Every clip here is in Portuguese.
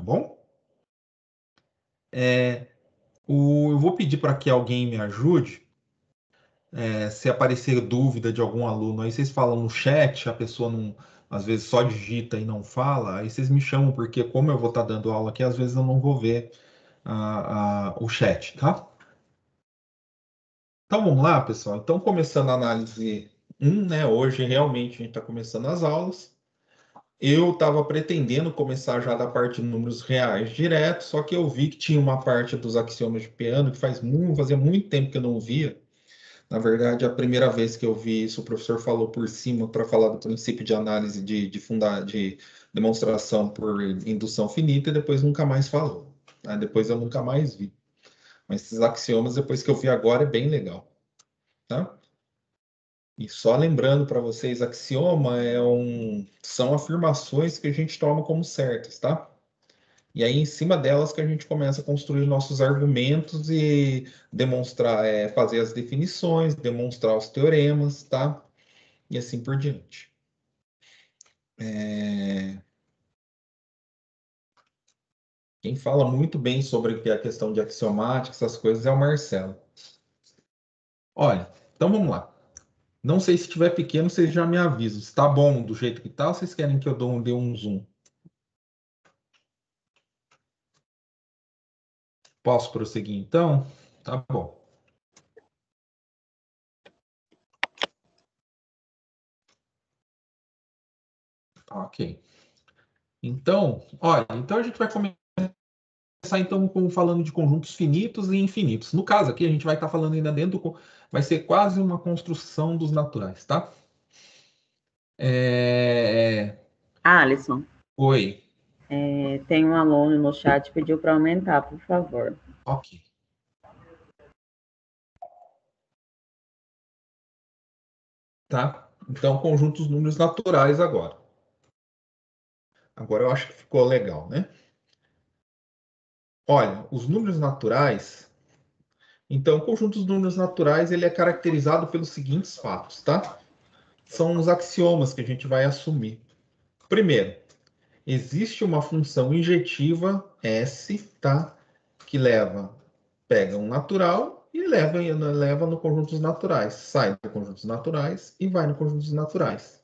tá bom? Eu vou pedir para que alguém me ajude. Se aparecer dúvida de algum aluno, aí vocês falam no chat, a pessoa não, às vezes só digita e não fala, aí vocês me chamam, porque como eu vou estar dando aula aqui, às vezes eu não vou ver o chat, tá? Então vamos lá, pessoal. Então, começando a análise 1, né? Hoje realmente a gente está começando as aulas. Eu estava pretendendo começar já da parte de números reais direto, só que eu vi que tinha uma parte dos axiomas de Peano que fazia muito tempo que eu não via. Na verdade, a primeira vez que eu vi isso, o professor falou por cima para falar do princípio de análise de demonstração por indução finita e depois nunca mais falou. Aí depois eu nunca mais vi. Mas esses axiomas, depois que eu vi agora, é bem legal, tá? E só lembrando para vocês, axioma são afirmações que a gente toma como certas, tá? E aí, em cima delas, que a gente começa a construir nossos argumentos e demonstrar, fazer as definições, demonstrar os teoremas, tá? E assim por diante. Quem fala muito bem sobre a questão de axiomática, essas coisas, é o Marcelo. Olha, então vamos lá. Não sei se estiver pequeno, vocês já me avisam. Se está bom do jeito que está, ou vocês querem que eu dê um zoom? Posso prosseguir então? Tá bom. Ok. Então, olha, então a gente vai começar então falando de conjuntos finitos e infinitos. No caso aqui, a gente vai estar falando ainda vai ser quase uma construção dos naturais, tá? Alisson, Oi. tem um aluno no chat que pediu para aumentar, por favor. Ok. Tá? Então, conjuntos números naturais agora. Agora eu acho que ficou legal, né? Olha, os números naturais. Então, o conjunto dos números naturais ele é caracterizado pelos seguintes fatos, tá? São os axiomas que a gente vai assumir. Primeiro, existe uma função injetiva S, tá? Que pega um natural e leva no conjunto dos naturais. Sai do conjunto dos naturais e vai no conjunto dos naturais.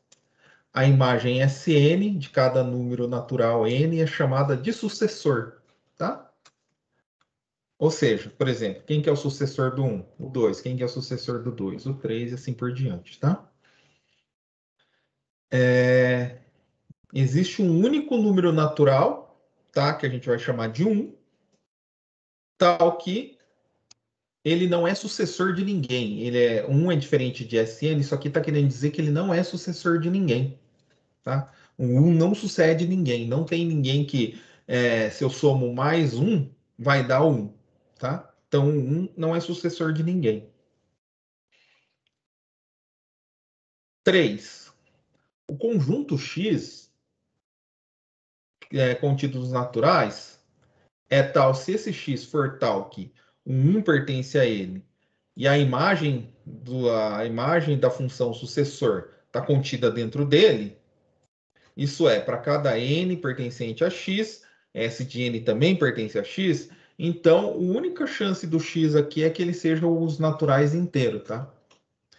A imagem Sn de cada número natural n é chamada de sucessor, tá? Ou seja, por exemplo, quem que é o sucessor do 1? O 2. Quem que é o sucessor do 2? O 3 e assim por diante, tá? Existe um único número natural, tá? Que a gente vai chamar de 1, tal que ele não é sucessor de ninguém. Um é diferente de Sn, isso aqui está querendo dizer que ele não é sucessor de ninguém, tá? O 1 não sucede ninguém. Não tem ninguém que, se eu somo mais 1, vai dar 1, tá? Então, 1 não é sucessor de ninguém. 3. O conjunto X, contido nos naturais, é tal se esse X for tal que o 1 pertence a ele e a imagem da função sucessor está contida dentro dele, isso é, para cada n pertencente a x, S de n também pertence a x, então a única chance do x aqui é que ele seja os naturais inteiro, tá?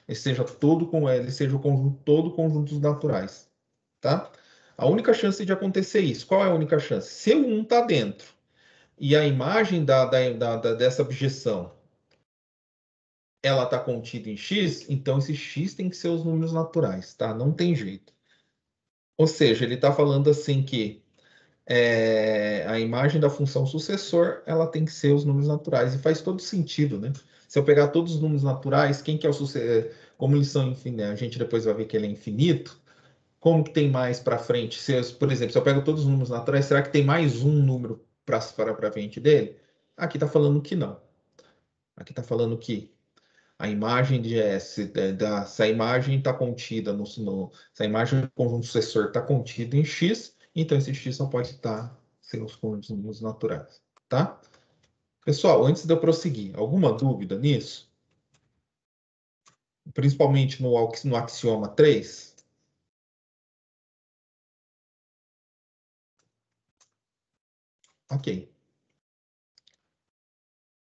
Ele seja o conjunto, todo o conjunto dos naturais, tá? A única chance de acontecer isso, qual é a única chance? Se o 1 está dentro e a imagem dessa objeção ela está contida em x, então esse x tem que ser os números naturais, tá? Não tem jeito. Ou seja, ele está falando assim que a imagem da função sucessor ela tem que ser os números naturais e faz todo sentido, né? Se eu pegar todos os números naturais, quem que é o sucessor? Como eles são infinitos, a gente depois vai ver que ele é infinito. Como que tem mais para frente? Por exemplo, se eu pego todos os números naturais, será que tem mais um número para frente dele? Aqui está falando que não. Aqui está falando que a imagem de S, se a imagem está contida se a imagem do conjunto sucessor está contida em X, então esse X só pode estar sem os conjuntos naturais, tá? Pessoal, antes de eu prosseguir, alguma dúvida nisso? Principalmente no axioma 3? Ok.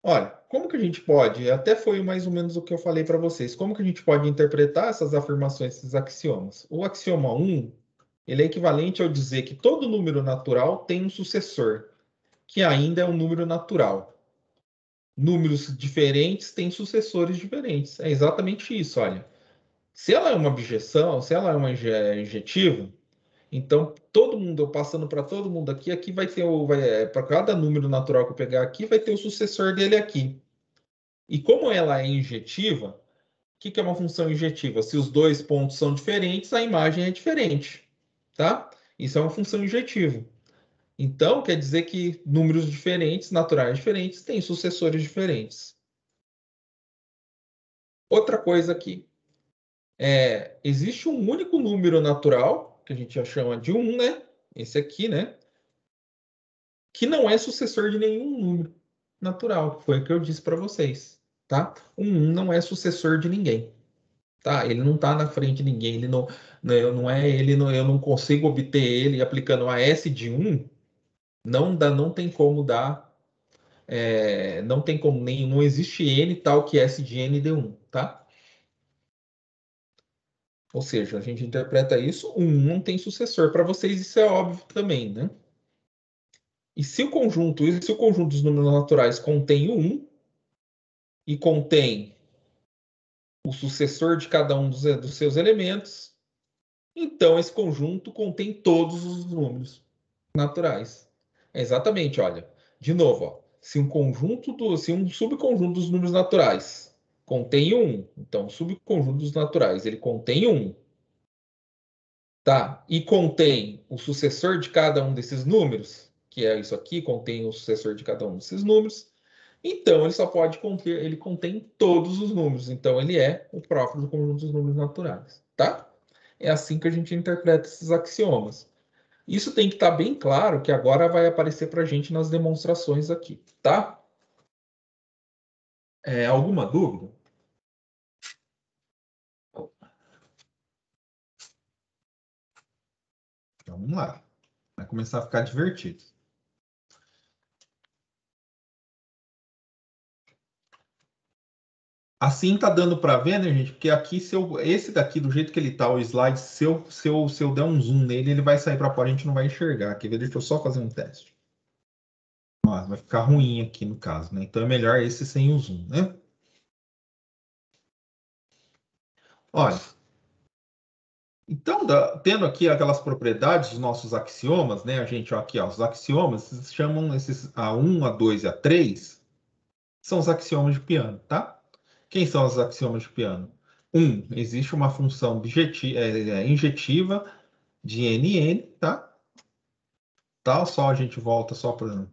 Olha, como que a gente pode, até foi mais ou menos o que eu falei para vocês, como que a gente pode interpretar essas afirmações, esses axiomas? O axioma 1, ele é equivalente ao dizer que todo número natural tem um sucessor, que ainda é um número natural. Números diferentes têm sucessores diferentes. É exatamente isso, olha. Se ela é uma objeção, se ela é uma injetiva, então todo mundo, eu passando para todo mundo aqui, aqui vai ter para cada número natural que eu pegar aqui, vai ter o sucessor dele aqui. E como ela é injetiva, o que é uma função injetiva? Se os dois pontos são diferentes, a imagem é diferente, tá? Isso é uma função injetiva. Então, quer dizer que números diferentes, naturais diferentes, têm sucessores diferentes. Outra coisa aqui, existe um único número natural, que a gente já chama de 1, né? Esse aqui, né? Que não é sucessor de nenhum número natural, que foi o que eu disse para vocês, tá? Um 1 não é sucessor de ninguém. Tá, ele não está na frente de ninguém, ele não é ele, eu não consigo obter ele aplicando a S de 1, não dá, não tem como dar, não tem como nem, não existe N tal que S de N de 1, tá? Ou seja, a gente interpreta isso, 1 não tem sucessor. Para vocês isso é óbvio também, né? E se o conjunto dos números naturais contém o 1 e contém o sucessor de cada um dos seus elementos, então esse conjunto contém todos os números naturais. Exatamente, olha. De novo, ó, se um subconjunto dos números naturais contém um, então o subconjunto dos naturais ele contém um, tá? E contém o sucessor de cada um desses números, que é isso aqui, contém o sucessor de cada um desses números. Então ele só pode conter, ele contém todos os números, então ele é o próprio do conjunto dos números naturais, tá? É assim que a gente interpreta esses axiomas. Isso tem que estar bem claro que agora vai aparecer para a gente nas demonstrações aqui, tá? Alguma dúvida? Então, vamos lá. Vai começar a ficar divertido. Assim tá dando para ver, né, gente? Porque aqui, esse daqui, do jeito que ele tá, o slide, se eu der um zoom nele, ele vai sair para fora, a gente não vai enxergar. Quer ver? Deixa eu só fazer um teste. Ó, vai ficar ruim aqui no caso, né? Então é melhor esse sem o zoom, né? Olha, então, tendo aqui aquelas propriedades dos nossos axiomas, né? A gente, ó, aqui, ó, os axiomas se chamam esses A1, A2 e A3, são os axiomas de Peano, tá? Quem são os axiomas de Peano? Existe uma função injetiva de NN, tá? Tal, só a gente volta só para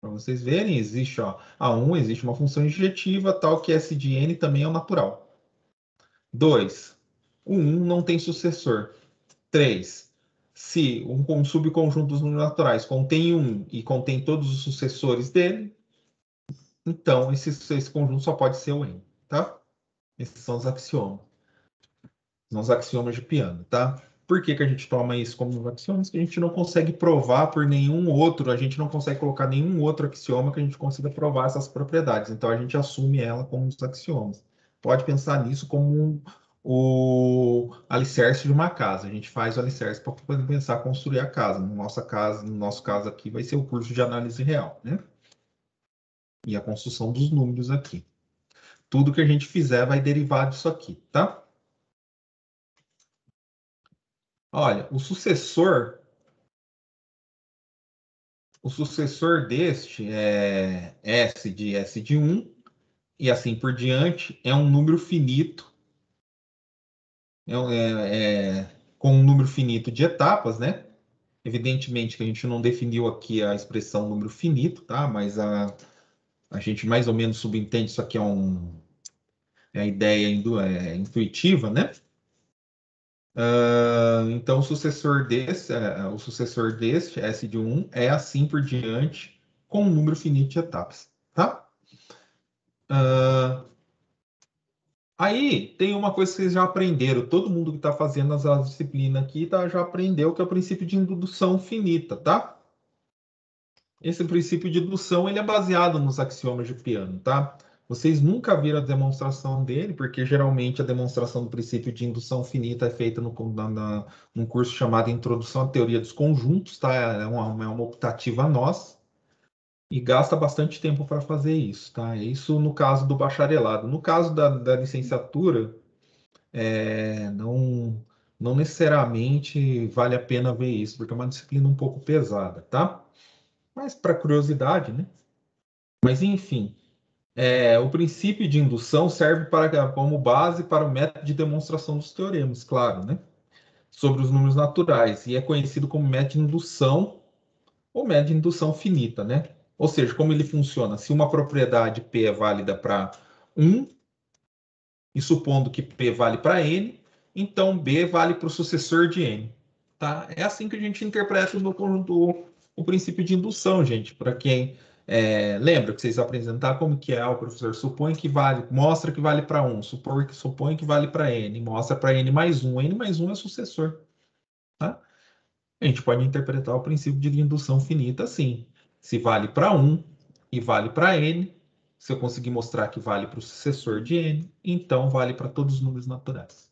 vocês verem, existe, ó, A1, existe uma função injetiva, tal que S de N também é o natural. 2, o 1 não tem sucessor. 3, se um subconjunto dos números naturais contém 1 e contém todos os sucessores dele, então esse conjunto só pode ser o N, tá? Esses são os axiomas. São os axiomas de Peano, tá? Por que que a gente toma isso como axiomas? Que a gente não consegue provar por nenhum outro, a gente não consegue colocar nenhum outro axioma que a gente consiga provar essas propriedades. Então a gente assume ela como os axiomas. Pode pensar nisso como o alicerce de uma casa. A gente faz o alicerce para poder pensar construir a casa. No nosso caso aqui vai ser o curso de análise real, né? E a construção dos números aqui. Tudo que a gente fizer vai derivar disso aqui, tá? Olha, o sucessor deste é S de 1 e assim por diante, é um número finito, com um número finito de etapas, né? Evidentemente que a gente não definiu aqui a expressão número finito, tá? Mas a gente mais ou menos subentende isso aqui é a ideia intuitiva, né? Então, o sucessor deste, S de 1, é assim por diante, com um número finito de etapas, tá? Aí tem uma coisa que vocês já aprenderam, todo mundo que está fazendo as disciplinas aqui já aprendeu, que é o princípio de indução finita, tá? Esse princípio de indução ele é baseado nos axiomas de Peano, tá? Vocês nunca viram a demonstração dele, porque geralmente a demonstração do princípio de indução finita é feita num curso chamado Introdução à Teoria dos Conjuntos, tá? É uma optativa nossa e gasta bastante tempo para fazer isso, tá? Isso no caso do bacharelado. No caso da licenciatura, não necessariamente vale a pena ver isso, porque é uma disciplina um pouco pesada, tá? Mas para curiosidade, né? Mas enfim, o princípio de indução serve como base para o método de demonstração dos teoremas, claro, né? Sobre os números naturais, e é conhecido como método de indução ou método de indução finita, né? Ou seja, como ele funciona? Se uma propriedade P é válida para 1, e supondo que P vale para N, então B vale para o sucessor de N. Tá? É assim que a gente interpreta o princípio de indução, gente. Para quem lembra que vocês apresentaram como que é, o professor supõe que vale, mostra que vale para 1, supõe que vale para N, mostra para N mais 1. N mais 1 é sucessor. Tá? A gente pode interpretar o princípio de indução finita assim. Se vale para 1 e vale para N, se eu conseguir mostrar que vale para o sucessor de N, então vale para todos os números naturais.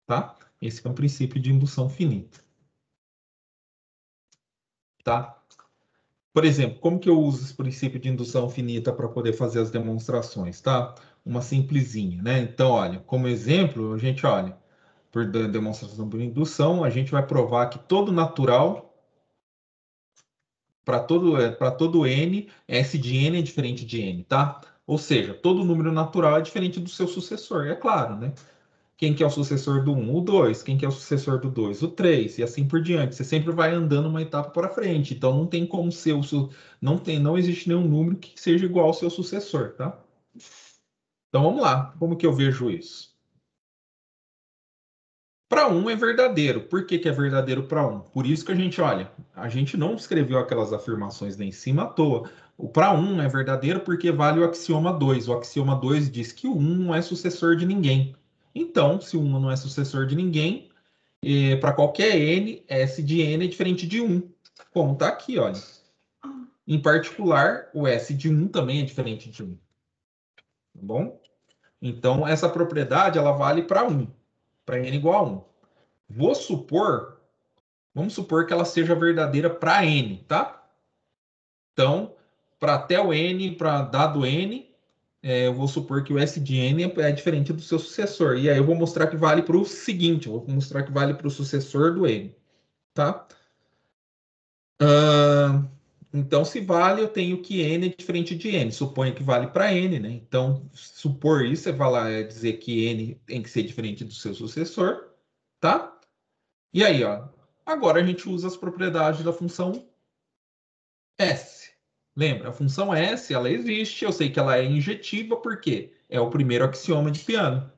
Tá? Esse é um princípio de indução finita. Tá? Por exemplo, como que eu uso esse princípio de indução finita para poder fazer as demonstrações? Tá? Uma simplesinha, né? Então, olha, como exemplo, a gente olha, por demonstração por indução, a gente vai provar que todo natural para todo n, S de n é diferente de n, tá? Ou seja, todo número natural é diferente do seu sucessor, é claro, né? Quem que é o sucessor do 1? O 2. Quem que é o sucessor do 2? O 3. E assim por diante. Você sempre vai andando uma etapa para frente. Então não tem como ser não existe nenhum número que seja igual ao seu sucessor, tá? Então vamos lá. Como que eu vejo isso? Para 1 é verdadeiro. Por que que é verdadeiro para 1? Por isso que a gente, olha, a gente não escreveu aquelas afirmações lá em cima à toa. O para 1 é verdadeiro porque vale o axioma 2. O axioma 2 diz que o 1 não é sucessor de ninguém. Então, se o 1 não é sucessor de ninguém, para qualquer n, S de n é diferente de 1. Como está aqui, olha. Em particular, o S de 1 também é diferente de 1. Tá bom? Então, essa propriedade ela vale para 1, para n igual a 1. Vamos supor que ela seja verdadeira para n, tá? Então, para até o n, para dado n, eu vou supor que o S de n é diferente do seu sucessor. E aí eu vou mostrar que vale para o seguinte, eu vou mostrar que vale para o sucessor do n, tá? Então, se vale, eu tenho que n é diferente de n. Suponho que vale para n, né? Então, supor isso é dizer que n tem que ser diferente do seu sucessor, tá? E aí, ó, agora a gente usa as propriedades da função S. Lembra, a função S, ela existe, eu sei que ela é injetiva, porque é o primeiro axioma de Peano.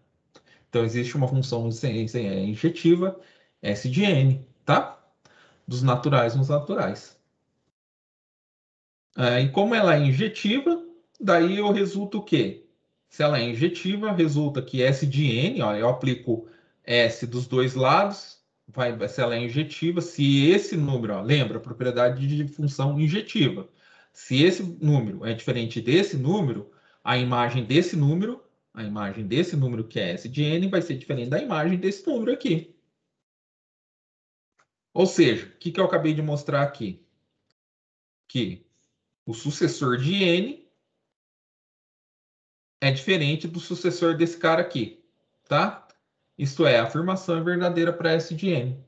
Então, existe uma função injetiva, S de n, tá? Dos naturais nos naturais. E como ela é injetiva, daí eu resulta o quê? Se ela é injetiva, resulta que S de n, ó, eu aplico S dos dois lados, se ela é injetiva, se esse número, ó, lembra, a propriedade de função injetiva. Se esse número é diferente desse número, a imagem desse número que é S de n, vai ser diferente da imagem desse número aqui. Ou seja, o que eu acabei de mostrar aqui? Que o sucessor de n é diferente do sucessor desse cara aqui, tá? Isto é, a afirmação é verdadeira para S de n,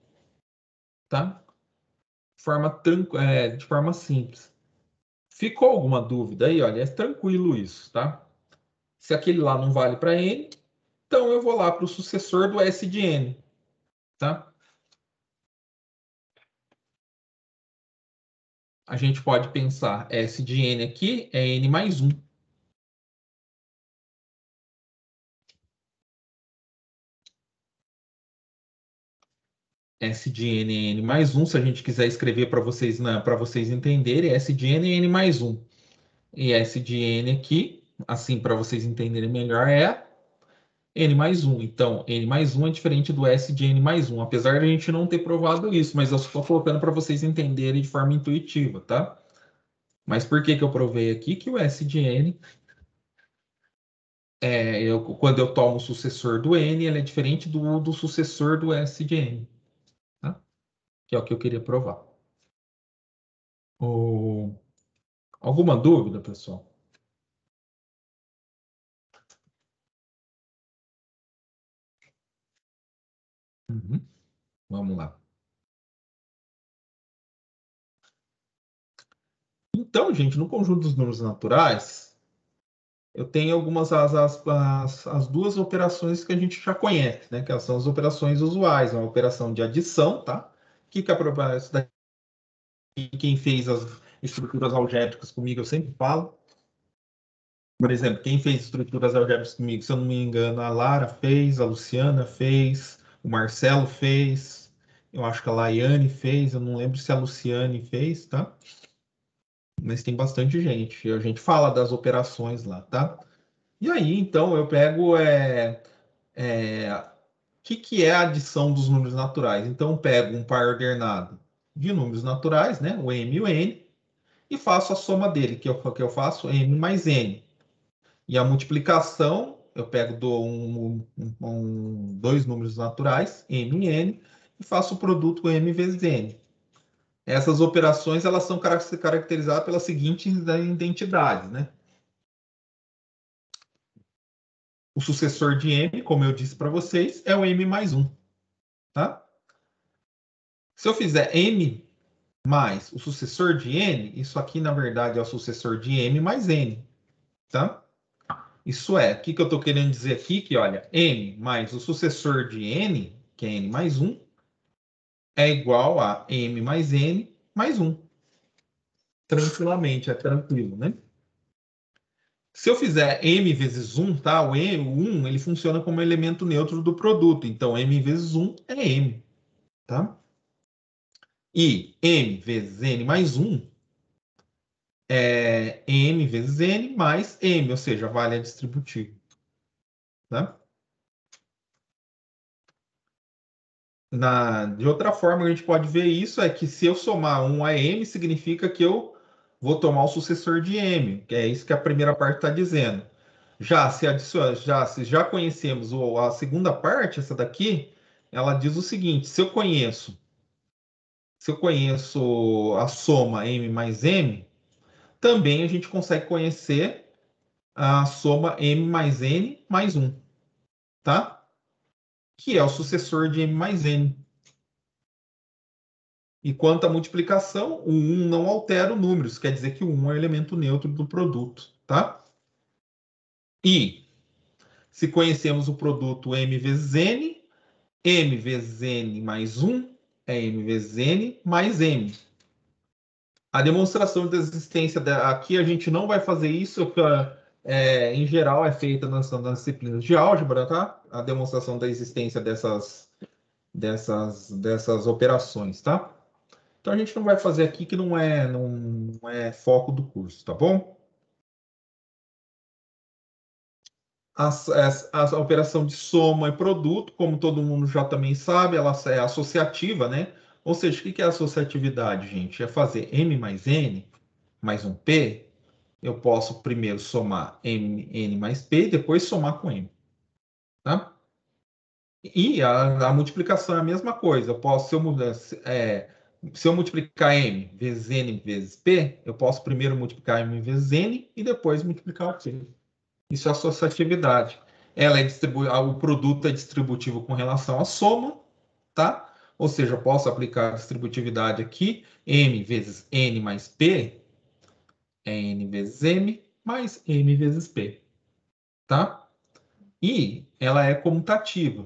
tá? De forma simples. Ficou alguma dúvida aí? Olha, é tranquilo isso, tá? Se aquele lá não vale para n, então eu vou lá para o sucessor do S de n, tá? A gente pode pensar S de n aqui é n mais 1. S de n é n mais 1, se a gente quiser escrever para vocês entenderem, S de n é n mais 1. E S de n aqui, assim para vocês entenderem melhor, é n mais 1. Então, n mais 1 é diferente do S de n mais 1, apesar de a gente não ter provado isso, mas eu estou colocando para vocês entenderem de forma intuitiva, tá? Mas por que que eu provei aqui que o S de N, quando eu tomo o sucessor do N, ele é diferente do sucessor do S de N, tá? Que é o que eu queria provar. Alguma dúvida, pessoal? Uhum. Vamos lá. Então, gente, no conjunto dos números naturais, eu tenho as duas operações que a gente já conhece, né? Que são as operações usuais, uma operação de adição, tá? Que é isso daqui, quem fez as estruturas algébricas comigo, eu sempre falo. Por exemplo, quem fez estruturas algébricas comigo, se eu não me engano, a Lara fez, a Luciana fez, o Marcelo fez, eu acho que a Laiane fez, eu não lembro se a Luciane fez, tá? Mas tem bastante gente. A gente fala das operações lá, tá? E aí, então, eu pego o que é a adição dos números naturais? Então, eu pego um par ordenado de números naturais, né? O M e o N, e faço a soma dele, que eu faço M mais N. E a multiplicação, eu pego dois números naturais, M e N, e faço o produto M vezes N. Essas operações elas são caracterizadas pelas seguintes identidades, né? O sucessor de M, como eu disse para vocês, é o M mais 1. Tá? Se eu fizer M mais o sucessor de N, isso aqui, na verdade, é o sucessor de M mais N. Tá? Isso é, o que eu estou querendo dizer aqui? Que, olha, M mais o sucessor de N, que é N mais 1, é igual a M mais N mais 1. Tranquilamente, é tranquilo, né? Se eu fizer M vezes 1, tá? O 1 ele funciona como elemento neutro do produto. Então, M vezes 1 é M, tá? E M vezes N mais 1 é M vezes N mais M, ou seja, vale a distributiva, tá? De outra forma, a gente pode ver isso é que se eu somar 1 a M, significa que eu vou tomar o sucessor de M, que é isso que a primeira parte está dizendo. Se já conhecemos a segunda parte, essa daqui, ela diz o seguinte: se eu conheço a soma M mais M, também a gente consegue conhecer a soma M mais N mais 1, tá? Que é o sucessor de M mais N. E quanto à multiplicação, o 1 não altera o número, isso quer dizer que o 1 é o elemento neutro do produto, tá? E se conhecemos o produto M vezes N mais 1 é M vezes N mais M. A demonstração de existência, aqui a gente não vai fazer isso, em geral é feita nas disciplinas de álgebra, tá? A demonstração da existência dessas operações, tá? Então a gente não vai fazer aqui que não é foco do curso, tá bom? A operação de soma e produto, como todo mundo já também sabe, ela é associativa, né? Ou seja, o que é associatividade, gente? É fazer M mais N mais um P. Eu posso primeiro somar N mais P e depois somar com M, tá? E a multiplicação é a mesma coisa. Se eu multiplicar M vezes N vezes P, eu posso primeiro multiplicar M vezes N e depois multiplicar o P. Isso é associatividade. O produto é distributivo com relação à soma, tá? Ou seja, eu posso aplicar a distributividade aqui, M vezes N mais P é N vezes M mais M vezes P, tá? E ela é comutativa.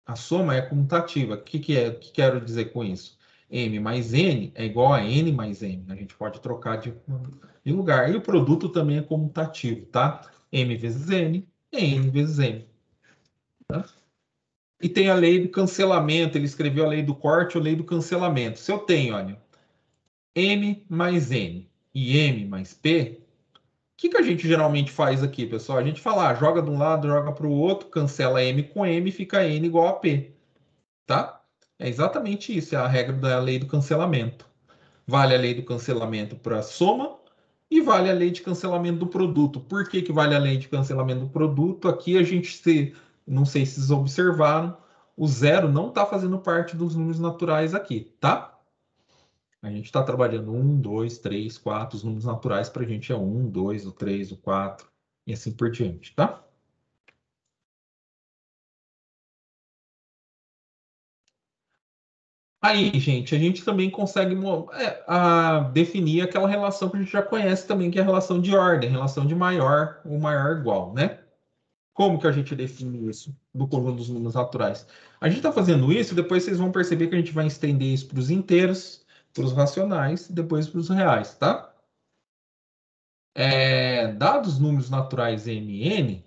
A soma é comutativa. O que quero dizer com isso? M mais N é igual a N mais M. A gente pode trocar de lugar. E o produto também é comutativo, tá? M vezes N é N vezes M. Tá? E tem a lei do cancelamento. Ele escreveu a lei do corte ou a lei do cancelamento. Se eu tenho, olha, M mais N e M mais P, o que a gente geralmente faz aqui, pessoal? A gente fala, joga de um lado, joga para o outro, cancela M com M, fica N igual a P. Tá? É exatamente isso, é a regra da lei do cancelamento. Vale a lei do cancelamento para soma E vale a lei de cancelamento do produto. Por que que vale a lei de cancelamento do produto? Aqui a gente, não sei se vocês observaram, o zero não está fazendo parte dos números naturais aqui, tá? A gente está trabalhando 1, 2, 3, 4. Os números naturais para a gente é 1, 2, o 3, o 4 e assim por diante, tá? Aí, gente, a gente também consegue definir aquela relação que a gente já conhece também, que é a relação de ordem, relação de maior ou maior igual, né? Como que a gente define isso do conjunto dos números naturais? A gente está fazendo isso, depois vocês vão perceber que a gente vai estender isso para os inteiros, para os racionais e depois para os reais, tá? Dados os números naturais m e n,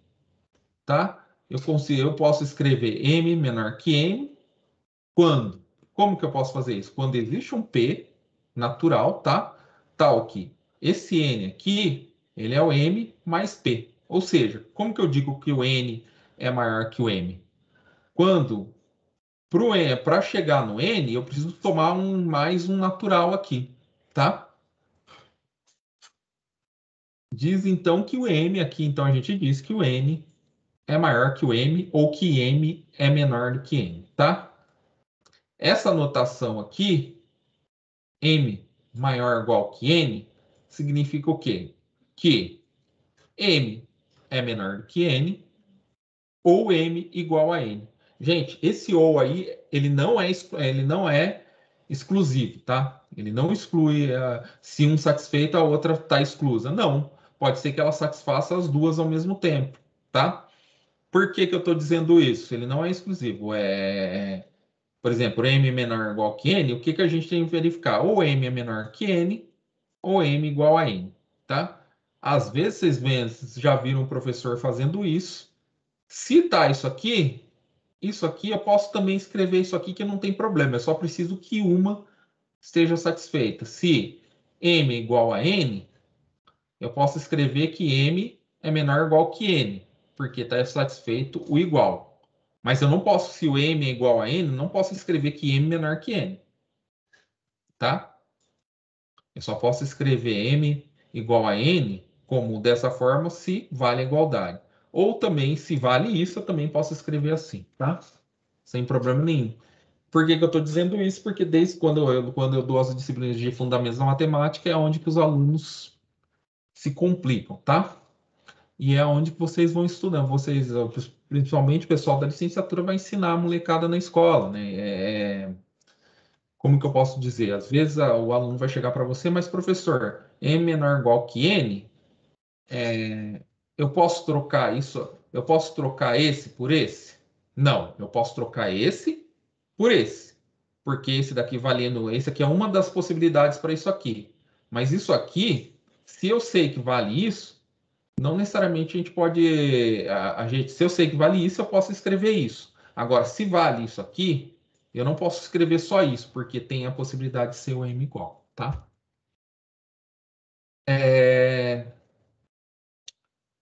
tá? Eu posso escrever m menor que n quando? Como que eu posso fazer isso? Quando existe um p natural, tá? Tal que esse n aqui, ele é o m mais p. Ou seja, como que eu digo que o n é maior que o m? Quando para chegar no n, eu preciso tomar mais um natural aqui, tá? Diz então que o m aqui, então a gente diz que o n é maior que o m ou que m é menor do que n, tá? Essa notação aqui, m maior ou igual que n, significa o quê? Que m é menor do que n ou m igual a n. Gente, esse ou aí, ele não é exclusivo, tá? Ele não exclui se um satisfeito, a outra está exclusa. Não. Pode ser que ela satisfaça as duas ao mesmo tempo, tá? Por que que eu estou dizendo isso? Ele não é exclusivo. Por exemplo, m menor ou igual que n, o que que a gente tem que verificar? Ou m é menor que n, ou m igual a n, tá? Às vezes vocês já viram o professor fazendo isso. Se tá isso aqui eu posso também escrever isso aqui que não tem problema. Eu só preciso que uma esteja satisfeita. Se m é igual a n, eu posso escrever que m é menor ou igual que n, porque está satisfeito o igual. Mas eu não posso, se o m é igual a n, não posso escrever que m é menor que n, tá? Eu só posso escrever m igual a n como dessa forma se vale a igualdade. Ou também, se vale isso, eu também posso escrever assim, tá? Sem problema nenhum. Por que que eu estou dizendo isso? Porque desde quando eu dou as disciplinas de fundamentos da matemática é onde que os alunos se complicam, tá? E é onde que vocês vão estudando. Vocês, principalmente o pessoal da licenciatura, vai ensinar a molecada na escola, né? Como que eu posso dizer? Às vezes o aluno vai chegar para você, mas professor, m menor ou igual que n, eu posso trocar isso? Eu posso trocar esse por esse? Não, eu posso trocar esse por esse, porque esse daqui valendo, esse aqui é uma das possibilidades para isso aqui. Mas isso aqui, se eu sei que vale isso, não necessariamente a gente pode, se eu sei que vale isso, eu posso escrever isso. Agora, se vale isso aqui, eu não posso escrever só isso, porque tem a possibilidade de ser o m igual, tá? É,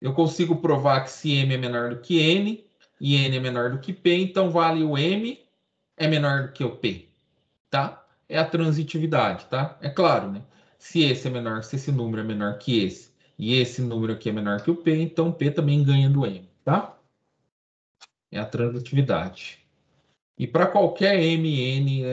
eu consigo provar que se m é menor do que n e n é menor do que p, então vale o m é menor do que o p, tá? É a transitividade, tá? É claro, né? Se esse é menor, se esse número é menor que esse e esse número aqui é menor que o p, então p também ganha do m, tá? É a transitividade. E para qualquer mn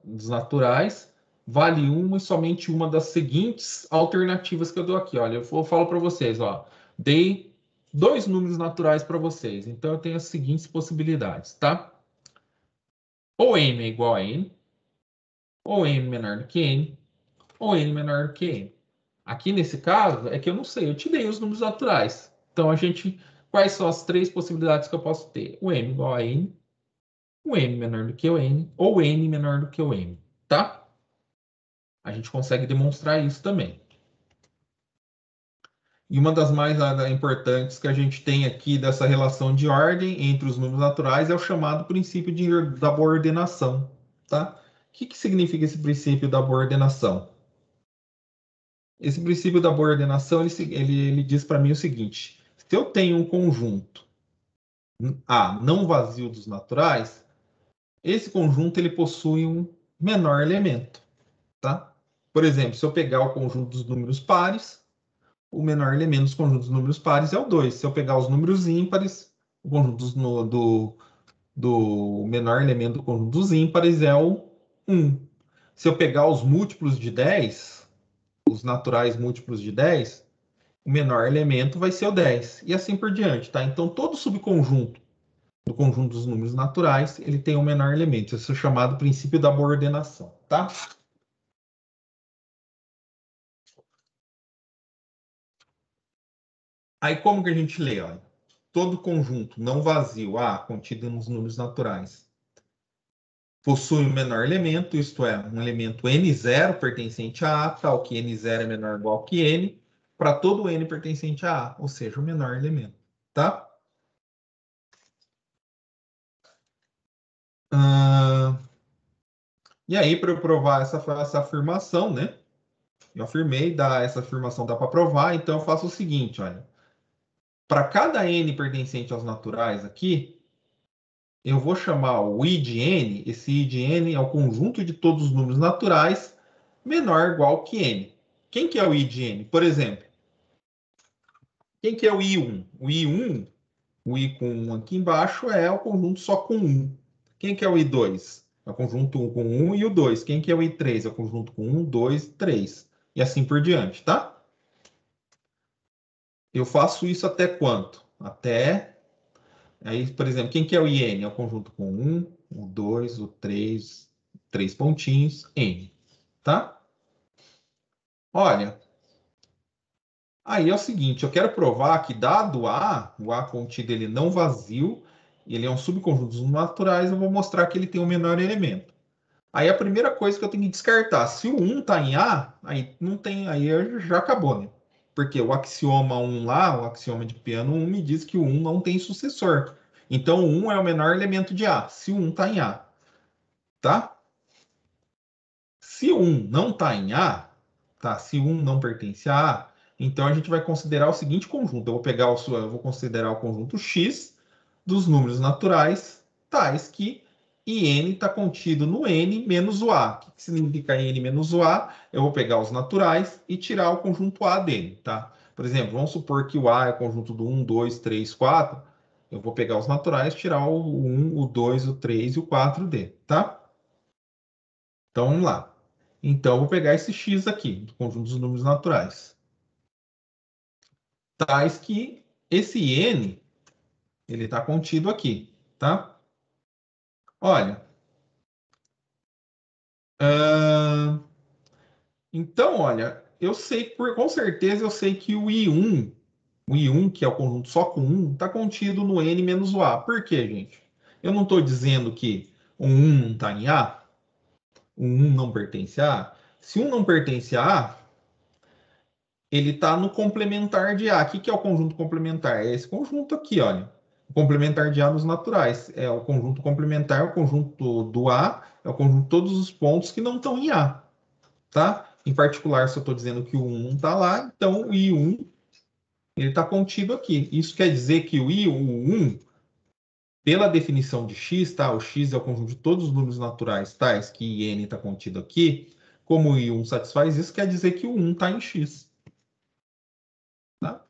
dos naturais, vale uma e somente uma das seguintes alternativas que eu dou aqui. Olha, falo para vocês, ó, dei dois números naturais para vocês. Então eu tenho as seguintes possibilidades, tá? Ou m é igual a n, ou m menor do que n, ou n menor do que n. Aqui nesse caso é que eu não sei, eu te dei os números naturais. Então quais são as três possibilidades que eu posso ter? O m igual a n, o m menor do que o n, ou n menor do que o m, tá? A gente consegue demonstrar isso também. E uma das mais importantes que a gente tem aqui dessa relação de ordem entre os números naturais é o chamado princípio da boa ordenação, tá? O que significa esse princípio da boa ordenação? Esse princípio da boa ordenação, ele diz para mim o seguinte: se eu tenho um conjunto A não vazio dos naturais, esse conjunto ele possui um menor elemento, tá? Por exemplo, se eu pegar o conjunto dos números pares, o menor elemento dos conjuntos dos números pares é o 2. Se eu pegar os números ímpares, o conjunto do menor elemento do conjunto dos ímpares é o 1. Se eu pegar os múltiplos de 10, os naturais múltiplos de 10, o menor elemento vai ser o 10. E assim por diante, tá? Então, todo subconjunto do conjunto dos números naturais, ele tem um menor elemento. Isso é chamado princípio da boa ordenação, tá? Aí, como que a gente lê? Olha, todo conjunto não vazio A, contido nos números naturais, possui um menor elemento, isto é, um elemento n0 pertencente a A, tal que n0 é menor ou igual que n, para todo n pertencente a A, ou seja, o menor elemento, tá? E aí, para eu provar essa afirmação, né? Eu afirmei, essa afirmação dá para provar, então eu faço o seguinte, olha. Para cada n pertencente aos naturais aqui, eu vou chamar o I de n, esse I de n é o conjunto de todos os números naturais menor ou igual que n. Quem que é o I de n? Por exemplo, quem que é o I1? O I1, o I com 1 aqui embaixo, é o conjunto só com 1. Quem que é o I2? É o conjunto 1 com 1 e o 2. Quem que é o I3? É o conjunto com 1, 2, 3. E assim por diante, tá? Eu faço isso até quanto? Até... Aí, por exemplo, quem que é o IN? É o conjunto com 1, o 2, o 3, 3 pontinhos, N. Tá? Olha, aí é o seguinte, eu quero provar que dado A, o A contido ele não vazio, ele é um subconjunto dos naturais, eu vou mostrar que ele tem o menor elemento. Aí a primeira coisa que eu tenho que descartar, se o 1 está em A, aí não tem, aí já acabou, né? Porque o axioma 1 lá, o axioma de piano 1 me diz que o 1 não tem sucessor. Então o 1 é o menor elemento de A, se o 1 está em A, tá? Se o 1 não está em A, tá? Se o 1 não pertence a A, então a gente vai considerar o seguinte conjunto. Eu vou considerar o conjunto X dos números naturais, tais que IN está contido no N menos o A. O que significa N menos o A? Eu vou pegar os naturais e tirar o conjunto A dele, tá? Por exemplo, vamos supor que o A é o conjunto do 1, 2, 3, 4. Eu vou pegar os naturais, tirar o 1, o 2, o 3 e o 4 dele, tá? Então, vamos lá. Então, eu vou pegar esse x aqui, do conjunto dos números naturais. Tais que esse n, ele está contido aqui, tá? Olha. Então, olha, eu sei, com certeza eu sei que o I1, que é o conjunto só com 1, está contido no n menos o A. Por quê, gente? Eu não estou dizendo que o 1 não está em A, o 1 não pertence a A. Se 1 não pertence a A, ele está no complementar de A. O que é o conjunto complementar? É esse conjunto aqui, olha. O complementar de A nos naturais. É o conjunto complementar, o conjunto do A, é o conjunto de todos os pontos que não estão em A. Tá? Em particular, se eu estou dizendo que o 1 não está lá, então o I1 ele está contido aqui. Isso quer dizer que o I1, pela definição de X, tá? O X é o conjunto de todos os números naturais tais que N está contido aqui. Como o I1 satisfaz isso, quer dizer que o 1 está em X. Tá?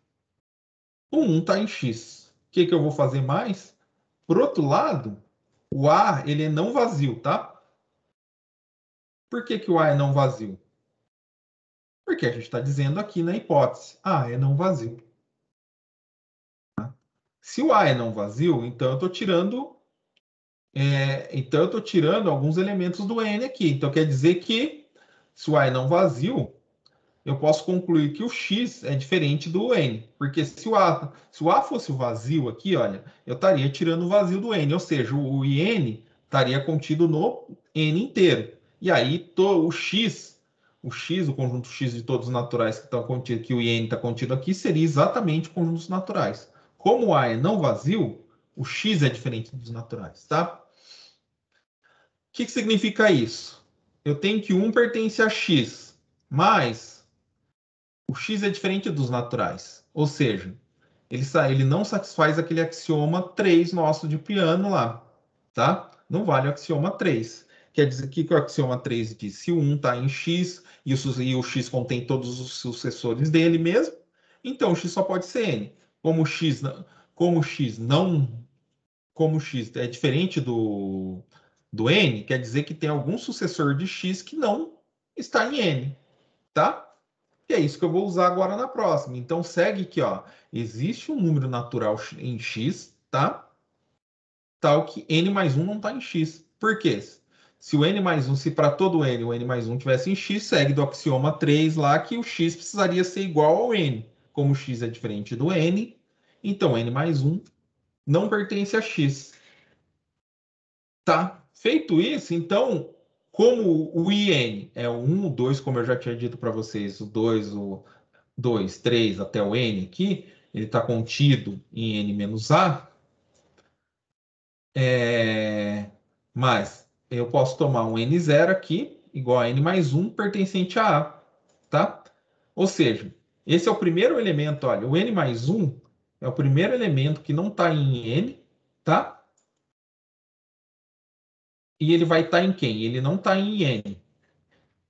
O 1 está em X. O que eu vou fazer mais? Por outro lado, o A ele é não vazio, tá? Por que o A é não vazio? Porque a gente está dizendo aqui na hipótese, A é não vazio. Se o A é não vazio, então eu estou tirando alguns elementos do N aqui. Então quer dizer que se o A é não vazio, eu posso concluir que o X é diferente do N. Porque se o A fosse o vazio aqui, olha, eu estaria tirando o vazio do N, ou seja, o IN estaria contido no N inteiro. E aí o conjunto X de todos os naturais que estão contidos, que o IN está contido aqui, seria exatamente conjuntos naturais. Como o A é não vazio, o X é diferente dos naturais, tá? O que significa isso? Eu tenho que 1 pertence a X, mas o X é diferente dos naturais. Ou seja, ele não satisfaz aquele axioma 3 nosso de piano lá, tá? Não vale o axioma 3. Quer dizer que o axioma 3 diz se o 1 está em x e o x contém todos os sucessores dele mesmo, então o x só pode ser n. Como x é diferente do n, quer dizer que tem algum sucessor de x que não está em n, tá? E é isso que eu vou usar agora na próxima. Então segue aqui, ó. Existe um número natural em x, tá? Tal que n mais 1 não está em x. Por quê? Se o n mais 1, se para todo n o n mais 1 tivesse em x, segue do axioma 3 lá que o x precisaria ser igual ao n. Como o x é diferente do n, então n mais 1 não pertence a x. Tá? Feito isso, então, como o IN é o 1, o 2, como eu já tinha dito para vocês, o 2, o 2, 3 até o N aqui, ele está contido em N menos A, mas eu posso tomar um N0 aqui, igual a N mais 1, pertencente a A, tá? Ou seja, esse é o primeiro elemento, olha, o N mais 1 é o primeiro elemento que não está em N, tá? E ele vai estar em quem? Ele não está em N.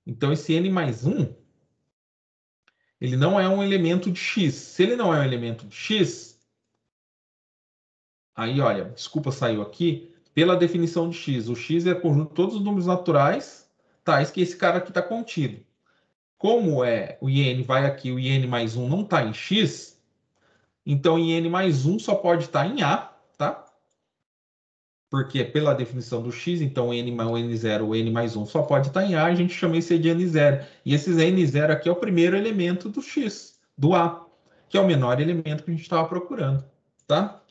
Então, esse N mais 1, ele não é um elemento de X. Se ele não é um elemento de X, aí, olha, desculpa, saiu aqui, pela definição de X. O X é o conjunto de todos os números naturais, tais que esse cara aqui está contido. Como é o IN vai aqui, o IN mais 1 não está em X, então IN mais 1 só pode estar em A, tá? Porque pela definição do x, então o n0, o n mais 1 só pode estar em A, a gente chama isso de n0. E esse n0 aqui é o primeiro elemento do x, do A, que é o menor elemento que a gente estava procurando, tá?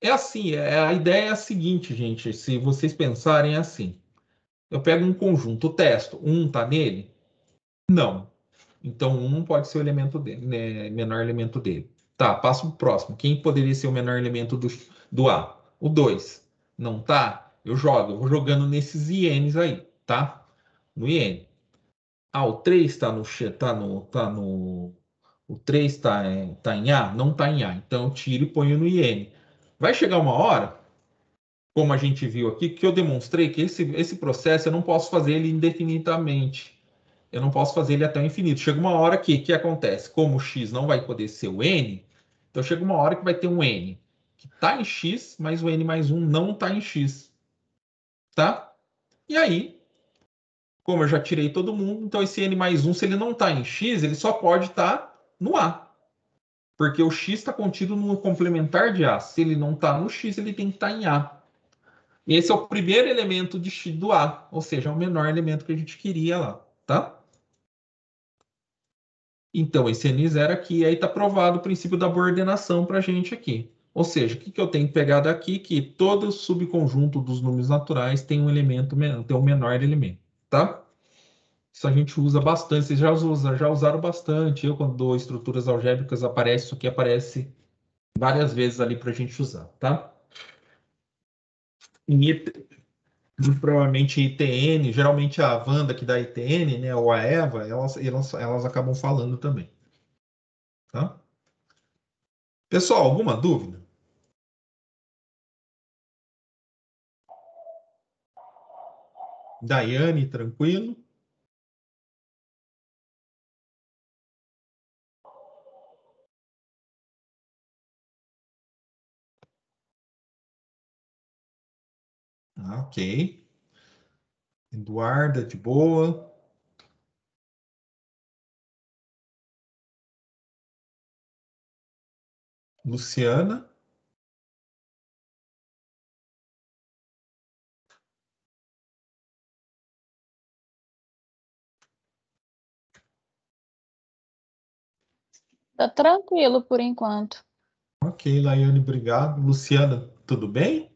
É assim, a ideia é a seguinte, gente, se vocês pensarem assim, eu pego um conjunto, testo, 1 está nele? Não. Então 1 não pode ser o elemento dele, né, menor elemento dele. Tá, passo para o próximo. Quem poderia ser o menor elemento do A? O 2. Não tá? Eu jogo. Eu vou jogando nesses INs aí, tá? No IN. Ah, o 3 está no, o 3 tá em A? Não está em A. Então eu tiro e ponho no IN. Vai chegar uma hora, como a gente viu aqui, que eu demonstrei que esse processo eu não posso fazer ele indefinidamente. Eu não posso fazer ele até o infinito. Chega uma hora que acontece? Como o x não vai poder ser o n, então chega uma hora que vai ter um n que está em x, mas o n mais 1 não está em x. Tá? E aí, como eu já tirei todo mundo, então esse n mais 1, se ele não está em x, ele só pode estar no a. Porque o x está contido no complementar de a. Se ele não está no x, ele tem que estar em a. Esse é o primeiro elemento de x do a, ou seja, é o menor elemento que a gente queria lá. Tá? Então, esse N0 aqui, aí está provado o princípio da boa ordenação para a gente aqui. Ou seja, o que eu tenho que pegar daqui? Que todo subconjunto dos números naturais tem um elemento, tem um menor elemento, tá? Isso a gente usa bastante, vocês já usaram bastante. Eu, quando dou estruturas algébricas, aparece isso aqui, aparece várias vezes ali para a gente usar, tá? Provavelmente ITN, geralmente a Wanda que dá ITN, né, ou a Eva, elas acabam falando também, tá? Pessoal, alguma dúvida? Daiane, tranquilo? Ah, ok. Eduarda, de boa. Luciana. Tá tranquilo por enquanto. Ok, Laiane, obrigado. Luciana, tudo bem?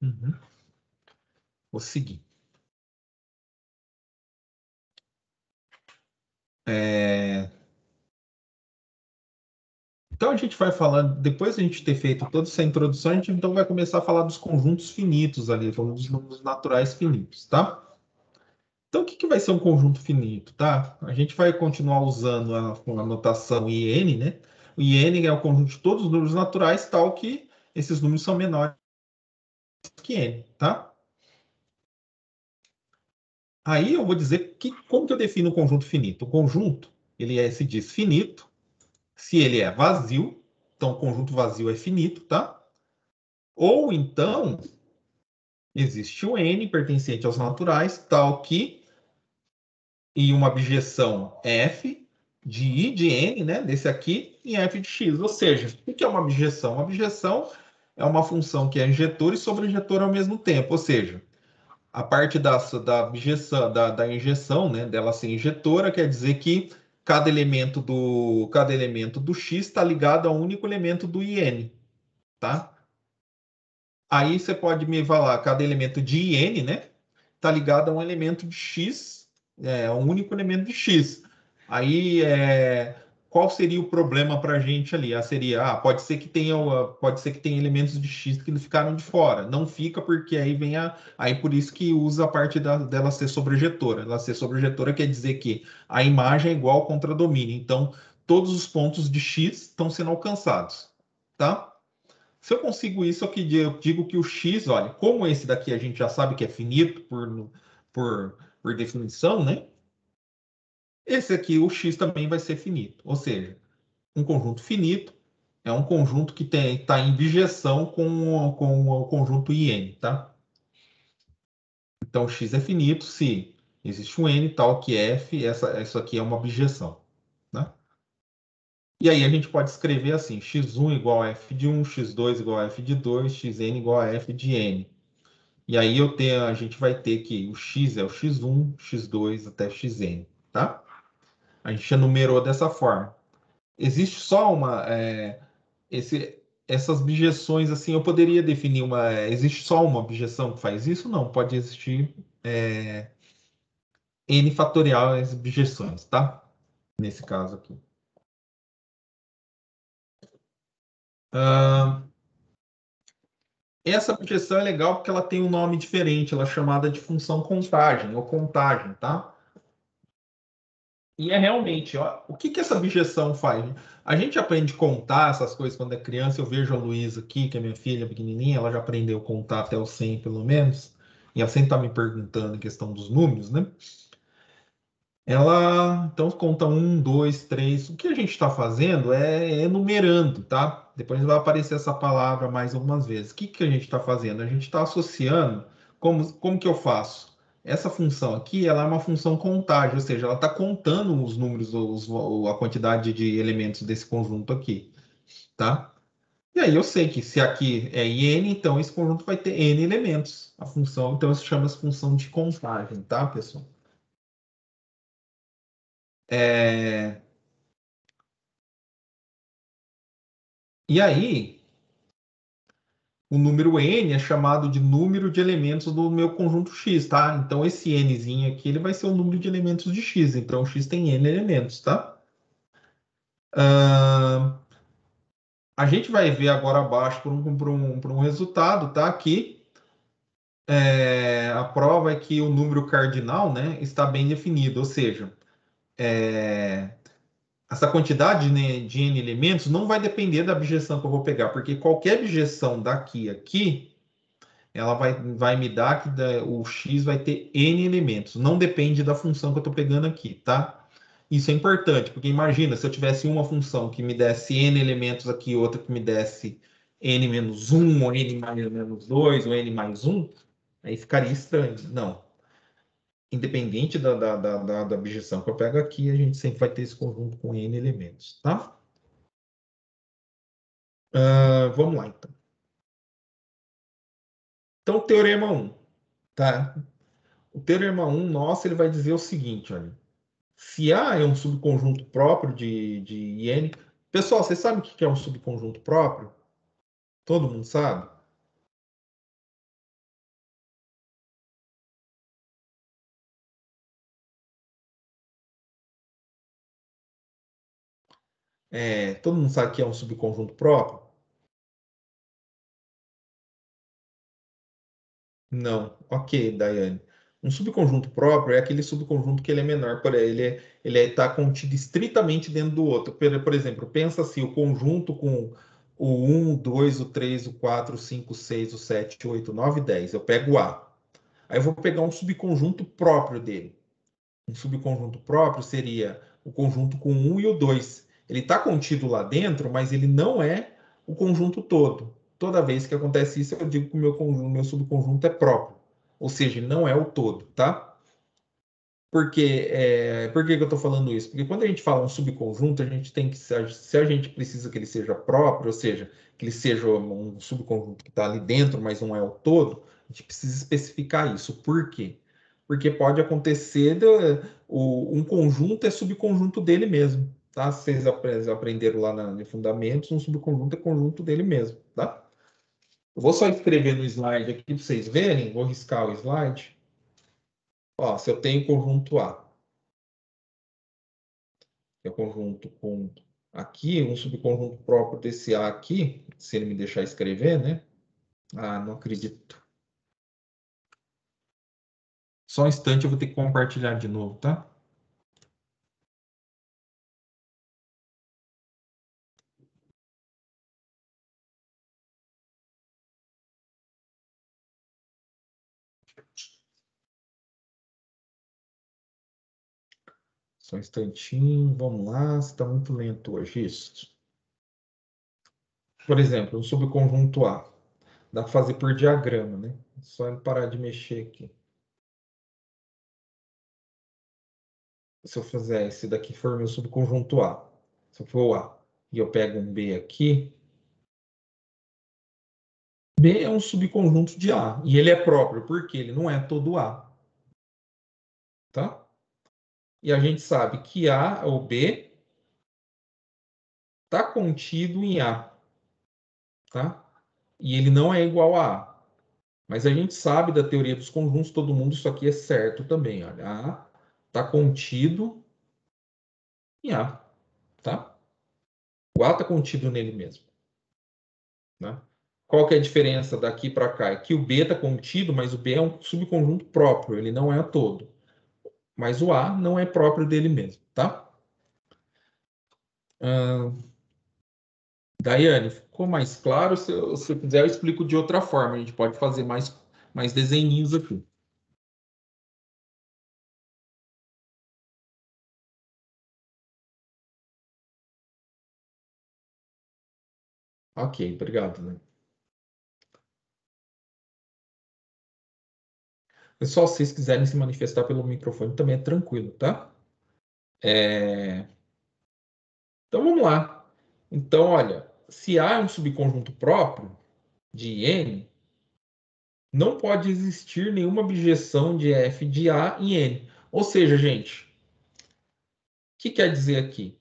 Uhum. Vou seguir. Então a gente vai falando, depois de a gente ter feito toda essa introdução, a gente então vai começar a falar dos conjuntos finitos ali, dos números naturais finitos, tá? Então o que vai ser um conjunto finito, tá? A gente vai continuar usando a notação IN, né? O IN é o conjunto de todos os números naturais, tal que esses números são menores que n, tá? Aí eu vou dizer como que eu defino o conjunto finito. O conjunto, se diz finito se ele é vazio, então o conjunto vazio é finito, tá? Ou então, existe o n pertencente aos naturais, tal que, em uma abjeção f de i de n, né, desse aqui, em f de x. Ou seja, o que é uma abjeção? Uma abjeção é uma função que é injetora e sobreinjetora ao mesmo tempo. Ou seja, a parte da abjeção, da injeção, né, dela ser injetora, quer dizer que cada elemento do x está ligado a um único elemento do in, tá? Aí você pode me falar, cada elemento de in, né, está ligado a um elemento de x, a um único elemento de x. Aí, qual seria o problema para a gente ali? Pode ser que tenha elementos de x que ficaram de fora. Não fica porque aí aí por isso que usa a parte dela ser sobrejetora. Ela ser sobrejetora quer dizer que a imagem é igual ao contradomínio. Então, todos os pontos de x estão sendo alcançados, tá? Se eu consigo isso, eu digo que o x, olha, como esse daqui a gente já sabe que é finito por definição, né? Esse aqui, o x também vai ser finito. Ou seja, um conjunto finito é um conjunto que está em bijeção com o conjunto IN, tá? Então, x é finito se existe um n tal que f, essa aqui é uma bijeção, né? E aí a gente pode escrever assim, x1 igual a f de 1, x2 igual a f de 2, xn igual a f de n. E aí a gente vai ter que o x é o x1, x2 até xn, tá? A gente enumerou dessa forma. Existe só essas bijeções assim, eu poderia definir existe só uma bijeção que faz isso? Não, pode existir n fatoriais bijeções, tá? Nesse caso aqui. Essa bijeção é legal porque ela tem um nome diferente, ela é chamada de função contagem ou contagem, tá? E é realmente, ó, o que essa objeção faz? A gente aprende a contar essas coisas quando é criança. Eu vejo a Luísa aqui, que é minha filha pequenininha, ela já aprendeu a contar até o 100, pelo menos. E ela sempre está me perguntando a questão dos números, né? Ela, então, conta 1, 2, 3. O que a gente está fazendo é enumerando, tá? Depois vai aparecer essa palavra mais algumas vezes. O que a gente está fazendo? A gente está associando. Como que eu faço? Essa função aqui, ela é uma função contagem, ou seja, ela está contando os números, a quantidade de elementos desse conjunto aqui, tá? E aí eu sei que se aqui é n, então esse conjunto vai ter n elementos. A função, então, isso chama-se função de contagem, tá, pessoal? E aí, o número n é chamado de número de elementos do meu conjunto x, tá? Então, esse nzinho aqui, ele vai ser o número de elementos de x. Então, o x tem n elementos, tá? A gente vai ver agora abaixo por um resultado, tá? Aqui, a prova é que o número cardinal, né, está bem definido. Ou seja, essa quantidade, né, de n elementos não vai depender da abjeção que eu vou pegar, porque qualquer abjeção daqui a aqui ela vai me dar que o x vai ter n elementos. Não depende da função que eu estou pegando aqui, tá? Isso é importante, porque imagina se eu tivesse uma função que me desse n elementos aqui, outra que me desse n menos 1, ou n mais menos 2, ou n mais 1, aí ficaria estranho. Não. Independente da objeção que eu pego aqui, a gente sempre vai ter esse conjunto com n elementos, tá? Vamos lá, então. Então, teorema 1, tá? O teorema 1 nosso, ele vai dizer o seguinte, olha. Se A é um subconjunto próprio de IN. Pessoal, vocês sabem o que é um subconjunto próprio? Todo mundo sabe? Todo mundo sabe o que é um subconjunto próprio? Não. Ok, Daiane. Um subconjunto próprio é aquele subconjunto que ele é menor, ele está contido estritamente dentro do outro. Por exemplo, pensa assim, o conjunto com o 1, o 2, o 3, o 4, o 5, o 6, o 7, o 8, o 9 e 10. Eu pego o A. Aí eu vou pegar um subconjunto próprio dele. Um subconjunto próprio seria o conjunto com o 1 e o 2. Ele está contido lá dentro, mas ele não é o conjunto todo. Toda vez que acontece isso, eu digo que o meu subconjunto é próprio. Ou seja, ele não é o todo, tá? Por que eu estou falando isso? Porque quando a gente fala um subconjunto, a gente tem que, se a gente precisa que ele seja próprio, ou seja, que ele seja um subconjunto que está ali dentro, mas não é o todo, a gente precisa especificar isso. Por quê? Porque pode acontecer um conjunto é subconjunto dele mesmo, tá? Vocês aprenderam lá de Fundamentos, um subconjunto é conjunto dele mesmo, tá? Eu vou só escrever no slide aqui para vocês verem, vou riscar o slide. Ó, se eu tenho conjunto A, que é conjunto com aqui, um subconjunto próprio desse A aqui, se ele me deixar escrever, né? Ah, não acredito. Só um instante, eu vou ter que compartilhar de novo, tá? Só um instantinho, vamos lá, está muito lento hoje isso. Por exemplo, um subconjunto A. Dá para fazer por diagrama, né? Só ele parar de mexer aqui. Se eu fizer esse daqui for meu subconjunto A, se eu for o A, e eu pego um B aqui, B é um subconjunto de A, e ele é próprio, porque ele não é todo A, tá? E a gente sabe que A ou B está contido em A, tá? E ele não é igual a A. Mas a gente sabe da teoria dos conjuntos, todo mundo, isso aqui é certo também. Olha, A está contido em A, tá? O A está contido nele mesmo, né? Qual que é a diferença daqui para cá? É que o B está contido, mas o B é um subconjunto próprio, ele não é todo. Mas o A não é próprio dele mesmo, tá? Daiane, ficou mais claro? Se quiser, eu explico de outra forma. A gente pode fazer mais desenhinhos aqui. Ok, obrigado, né? Pessoal, se vocês quiserem se manifestar pelo microfone, também é tranquilo, tá? Então, vamos lá. Então, olha, se A é um subconjunto próprio de N, não pode existir nenhuma objeção de F de A em N. Ou seja, gente, o que quer dizer aqui?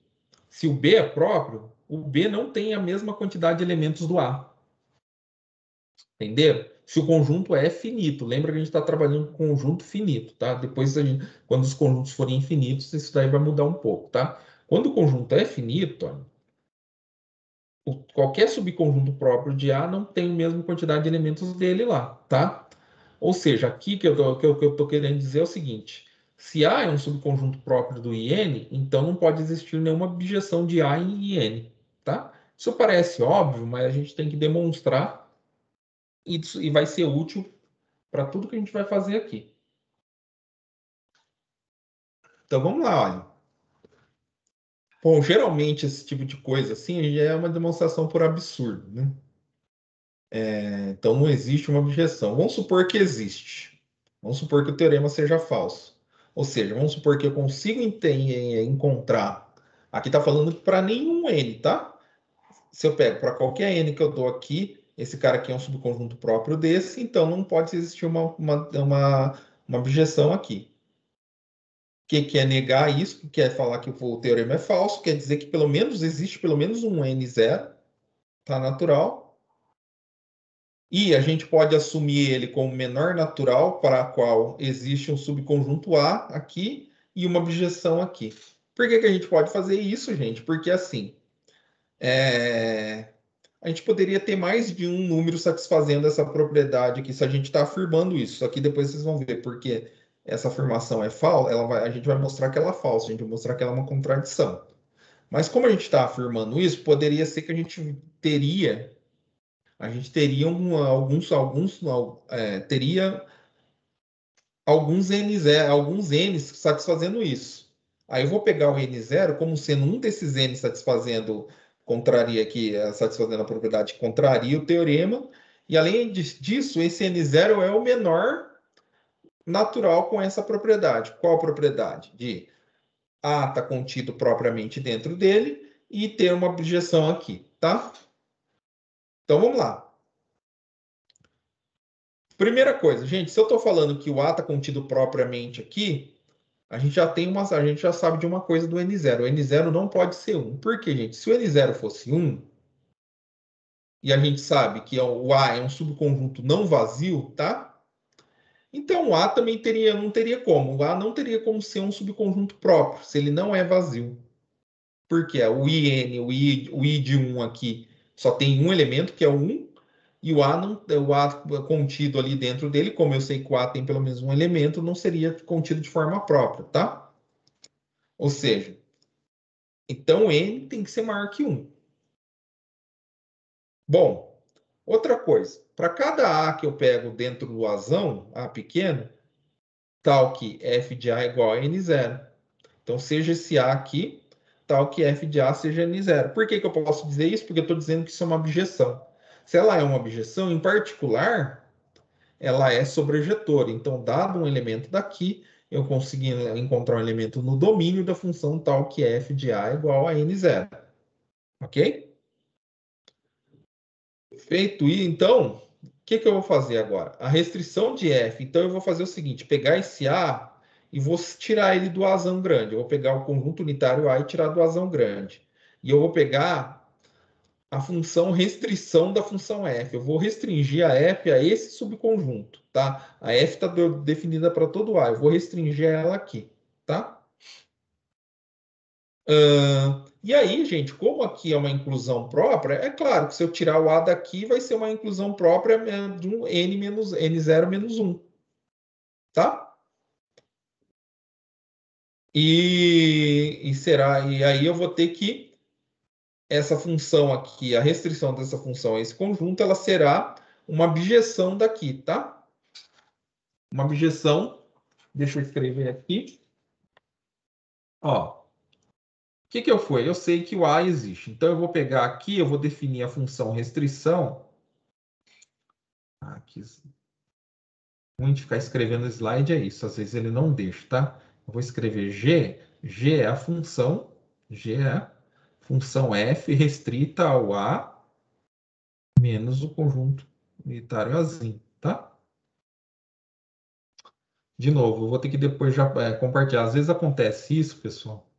Se o B é próprio, o B não tem a mesma quantidade de elementos do A. Entenderam? Se o conjunto é finito, lembra que a gente está trabalhando com conjunto finito, tá? Depois, quando os conjuntos forem infinitos, isso daí vai mudar um pouco, tá? Quando o conjunto é finito, qualquer subconjunto próprio de A não tem a mesma quantidade de elementos dele lá, tá? Ou seja, aqui que eu estou querendo dizer é o seguinte: se A é um subconjunto próprio do IN, então não pode existir nenhuma objeção de A em IN, tá? Isso parece óbvio, mas a gente tem que demonstrar isso e vai ser útil para tudo que a gente vai fazer aqui. Então vamos lá, olha. Bom, geralmente esse tipo de coisa assim já é uma demonstração por absurdo, né? Então não existe uma objeção. Vamos supor que existe. Vamos supor que o teorema seja falso. Ou seja, vamos supor que eu consigo encontrar. Aqui está falando para nenhum n, tá? Se eu pego para qualquer n que eu dou aqui, esse cara aqui é um subconjunto próprio desse, então não pode existir uma objeção aqui. O que é negar isso? Que quer falar que o teorema é falso? Quer dizer que pelo menos existe pelo menos um n0, tá natural. E a gente pode assumir ele como menor natural, para a qual existe um subconjunto A aqui e uma objeção aqui. Por que a gente pode fazer isso, gente? Porque assim, a gente poderia ter mais de um número satisfazendo essa propriedade aqui, se a gente está afirmando isso. Aqui depois vocês vão ver, porque essa afirmação é falsa, a gente vai mostrar que ela é falsa, a gente vai mostrar que ela é uma contradição. Mas como a gente está afirmando isso, poderia ser que a gente teria alguns N's satisfazendo isso. Aí eu vou pegar o N0 como sendo um desses N satisfazendo, satisfazendo a propriedade que contraria o teorema, e além disso, esse N0 é o menor natural com essa propriedade. Qual a propriedade? De A está contido propriamente dentro dele e ter uma objeção aqui, tá? Então vamos lá. Primeira coisa, gente, se eu estou falando que o A está contido propriamente aqui, a gente já sabe de uma coisa do N0. O N0 não pode ser 1. Por quê, gente? Se o N0 fosse 1, e a gente sabe que o A é um subconjunto não vazio, tá? Então o A também não teria como. O A não teria como ser um subconjunto próprio, se ele não é vazio. Porque o I de 1 aqui só tem um elemento, que é o 1, e o A contido ali dentro dele, como eu sei que o A tem pelo menos um elemento, não seria contido de forma própria, tá? Ou seja, então N tem que ser maior que 1. Bom, outra coisa, para cada A que eu pego dentro do Azão, A pequeno, tal que f de A é igual a N0. Então, seja esse A aqui, tal que f de A seja N0. Por que eu posso dizer isso? Porque eu estou dizendo que isso é uma objeção. Se ela é uma objeção, em particular, ela é sobrejetora. Então, dado um elemento daqui, eu consegui encontrar um elemento no domínio da função tal que f de A é igual a N0. Ok? Feito isso, então, o que eu vou fazer agora? A restrição de f. Então, eu vou fazer o seguinte, pegar esse A e vou tirar ele do Azão grande. Eu vou pegar o conjunto unitário A e tirar do Azão grande. E eu vou pegar a função restrição da função f. Eu vou restringir a f a esse subconjunto, tá? A f está definida para todo A. Eu vou restringir ela aqui, tá? E aí, gente, como aqui é uma inclusão própria, é claro que se eu tirar o A daqui, vai ser uma inclusão própria de um N0 menos 1, tá? E aí eu vou ter que essa função aqui, a restrição dessa função a esse conjunto, ela será uma abjeção daqui, tá? Uma abjeção, deixa eu escrever aqui. Ó, o que eu fui? Eu sei que o A existe. Então eu vou pegar aqui, eu vou definir a função restrição. Aqui, ruim de ficar escrevendo slide é isso, às vezes ele não deixa, tá? Eu vou escrever G, G é a função, G é a função f restrita ao A menos o conjunto unitário Azinho, tá? De novo, eu vou ter que depois já compartilhar. Às vezes acontece isso, pessoal.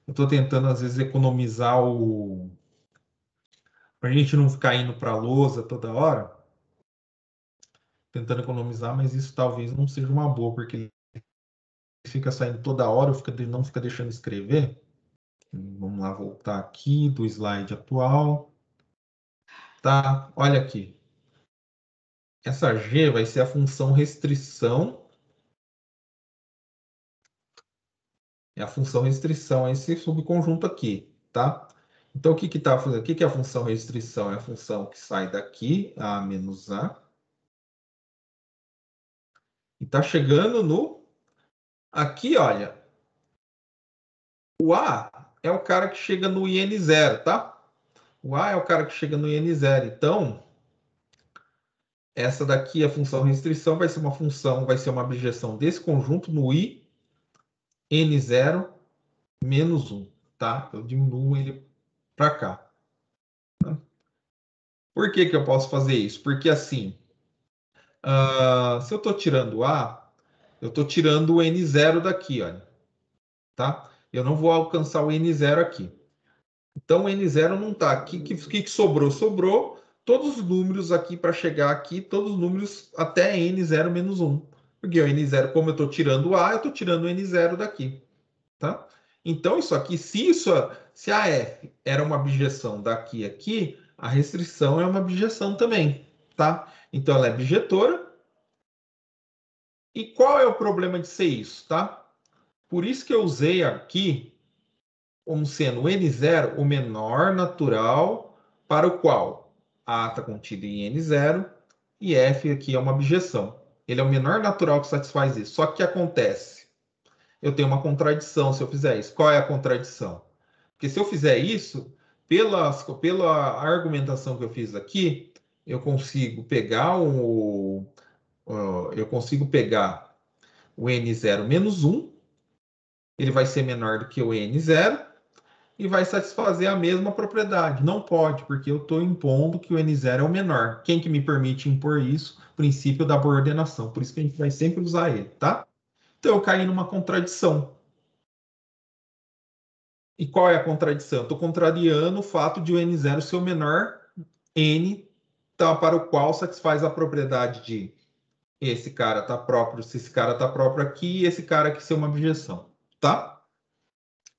Eu estou tentando, às vezes, economizar para a gente não ficar indo para a lousa toda hora. Tentando economizar, mas isso talvez não seja uma boa, porque ele fica saindo toda hora, não fica deixando escrever. Vamos lá, voltar aqui do slide atual. Tá, olha aqui. Essa G vai ser a função restrição. É a função restrição a esse subconjunto aqui, tá? Então, o que está fazendo? O que é a função restrição? É a função que sai daqui, A menos A. E está chegando no... Aqui, olha. O A é o cara que chega no IN0, tá? O A é o cara que chega no IN0. Então, essa daqui, a função restrição, vai ser uma função, vai ser uma abjeção desse conjunto no IN0 menos 1, tá? Eu diminuo ele para cá. Tá? Por que eu posso fazer isso? Porque assim, se eu estou tirando A, eu estou tirando o N0 daqui, olha. Tá? Eu não vou alcançar o N0 aqui. Então, o N0 não está aqui. O que sobrou? Sobrou todos os números aqui para chegar aqui, todos os números até N0 menos 1. Porque o N0, como eu estou tirando o A, eu estou tirando o N0 daqui. Tá? Então, isso aqui, se a F era uma abjeção daqui a aqui, a restrição é uma abjeção também. Tá? Então, ela é abjetora. E qual é o problema de ser isso? Tá? Por isso que eu usei aqui como sendo o N0 o menor natural para o qual A está contido em N0 e F aqui é uma objeção. Ele é o menor natural que satisfaz isso. Só que o que acontece? Eu tenho uma contradição se eu fizer isso. Qual é a contradição? Porque se eu fizer isso, pela argumentação que eu fiz aqui, eu consigo pegar eu consigo pegar o N0 menos 1, ele vai ser menor do que o N0 e vai satisfazer a mesma propriedade. Não pode, porque eu estou impondo que o N0 é o menor. Quem que me permite impor isso? O princípio da boa ordenação. Por isso que a gente vai sempre usar ele, tá? Então eu caí numa contradição. E qual é a contradição? Estou contrariando o fato de o N0 ser o menor N, tá, para o qual satisfaz a propriedade de esse cara tá próprio, se esse cara tá próprio aqui, e esse cara aqui ser uma objeção, tá?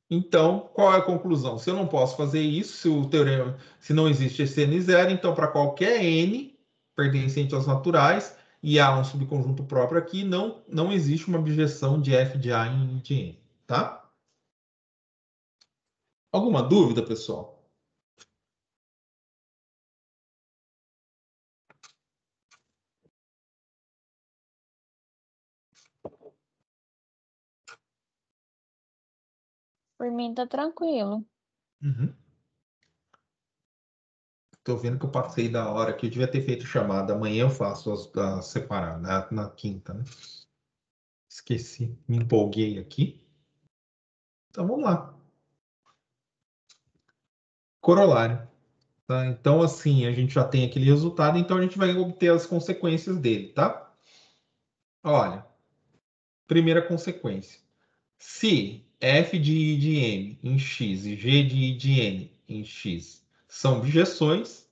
Então, qual é a conclusão? Se eu não posso fazer isso, se o teorema, se não existe esse N0, então para qualquer N pertencente aos naturais, e há um subconjunto próprio aqui, não existe uma objeção de F de A em de N, tá? Alguma dúvida, pessoal? Por mim tá tranquilo. Uhum. Tô vendo que eu passei da hora que eu devia ter feito chamada. Amanhã eu faço as separadas, na quinta, né? Esqueci, me empolguei aqui. Então vamos lá. Corolário. Tá? Então, assim, a gente já tem aquele resultado, então a gente vai obter as consequências dele, tá? Olha, primeira consequência. Se f de I de M em x e g de I de N em x são objeções,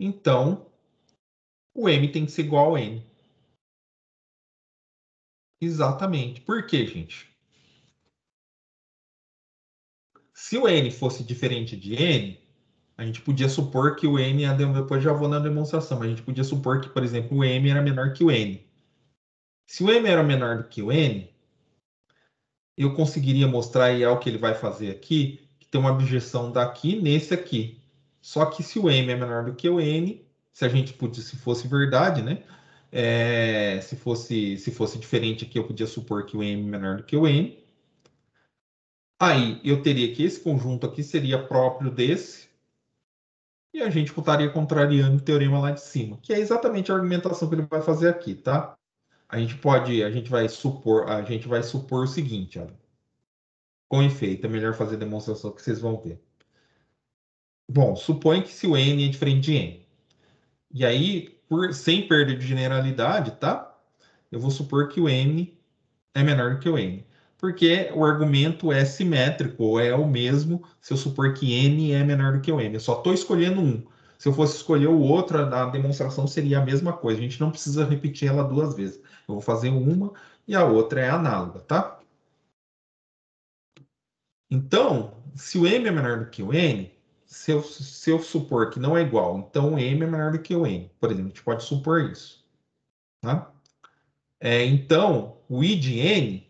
então o M tem que ser igual a N. Exatamente. Por quê, gente? Se o N fosse diferente de N, a gente podia supor que o N, depois já vou na demonstração, mas a gente podia supor que, por exemplo, o M era menor que o N. Se o M era menor do que o N, eu conseguiria mostrar, e é o que ele vai fazer aqui, que tem uma objeção daqui nesse aqui. Só que se o M é menor do que o N, se a gente podia, se fosse verdade, né? Se fosse diferente aqui, eu podia supor que o M é menor do que o N. Aí eu teria que esse conjunto aqui seria próprio desse, e a gente estaria contrariando o teorema lá de cima, que é exatamente a argumentação que ele vai fazer aqui, tá? A gente vai supor o seguinte, olha. Com efeito, é melhor fazer a demonstração que vocês vão ver. Bom, supõe que se o n é diferente de n. E aí, sem perda de generalidade, tá? Eu vou supor que o m é menor do que o n. Porque o argumento é simétrico, ou é o mesmo se eu supor que n é menor do que o m. Eu só estou escolhendo um. Se eu fosse escolher o outro, a demonstração seria a mesma coisa. A gente não precisa repetir ela duas vezes. Eu vou fazer uma e a outra é análoga, tá? Então, se o m é menor do que o n, se eu supor que não é igual, então o m é menor do que o n. Por exemplo, a gente pode supor isso. Tá? Então, o I de n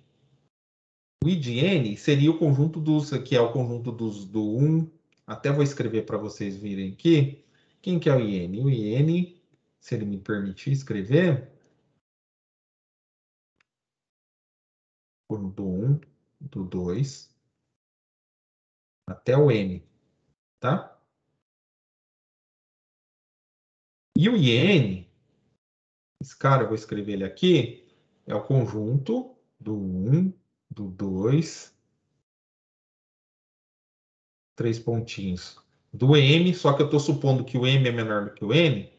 seria o conjunto dos, que é o conjunto do 1, até vou escrever para vocês virem aqui. Quem que é o IN? O IN, se ele me permitir escrever, do 1, do 2, até o N, tá? E o IN, esse cara, eu vou escrever ele aqui, é o conjunto do 1, do 2, 3 pontinhos, do M, só que eu estou supondo que o M é menor do que o N.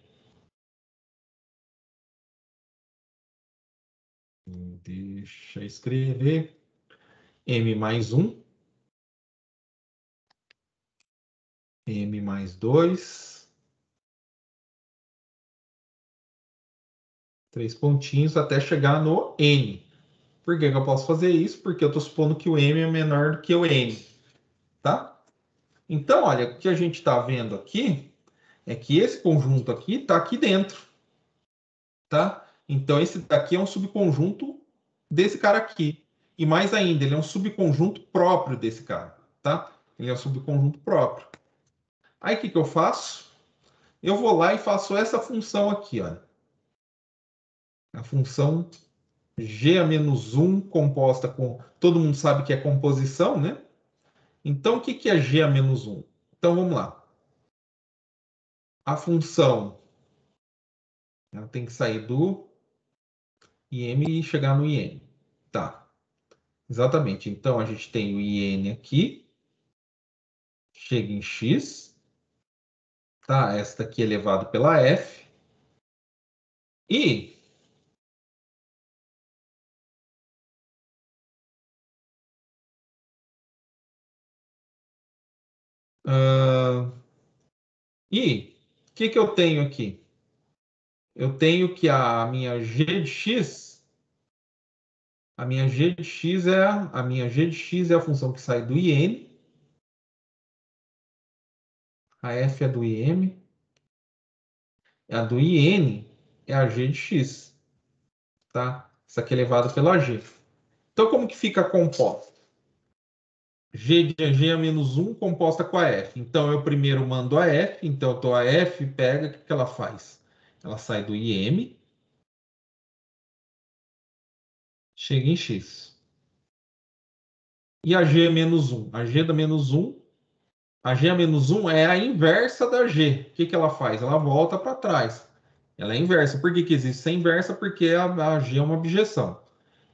Deixa eu escrever. M mais 1. M mais 2. 3 pontinhos até chegar no N. Por que que eu posso fazer isso? Porque eu estou supondo que o M é menor do que o N. Tá? Então, olha, o que a gente está vendo aqui é que esse conjunto aqui está aqui dentro. Tá? Então, esse daqui é um subconjunto desse cara aqui. E mais ainda, ele é um subconjunto próprio desse cara. Tá? Ele é um subconjunto próprio. Aí o que eu faço? Eu vou lá e faço essa função aqui, olha. A função g a menos 1 composta com... Todo mundo sabe que é composição, né? Então, o que é g a menos 1? Então, vamos lá. A função ela tem que sair do IM e chegar no IN. Tá. Exatamente. Então, a gente tem o IN aqui. Chega em x. Tá? Esta aqui é elevado pela f. E... E o que eu tenho aqui? Eu tenho que a minha g de x, a minha g de x é a função que sai do IN, a f é do IM, a do IN é a g de x, tá? Isso aqui é elevado pela g. Então, como que fica composta? G de g a menos 1 composta com a f. Então, eu primeiro mando a f, então eu tô a f, pega, o que ela faz? Ela sai do IM, chega em x. E a g menos 1? A g da menos 1, a g a menos 1 é a inversa da g. O que ela faz? Ela volta para trás. Ela é inversa. Por que existe essa inversa? Porque a g é uma objeção.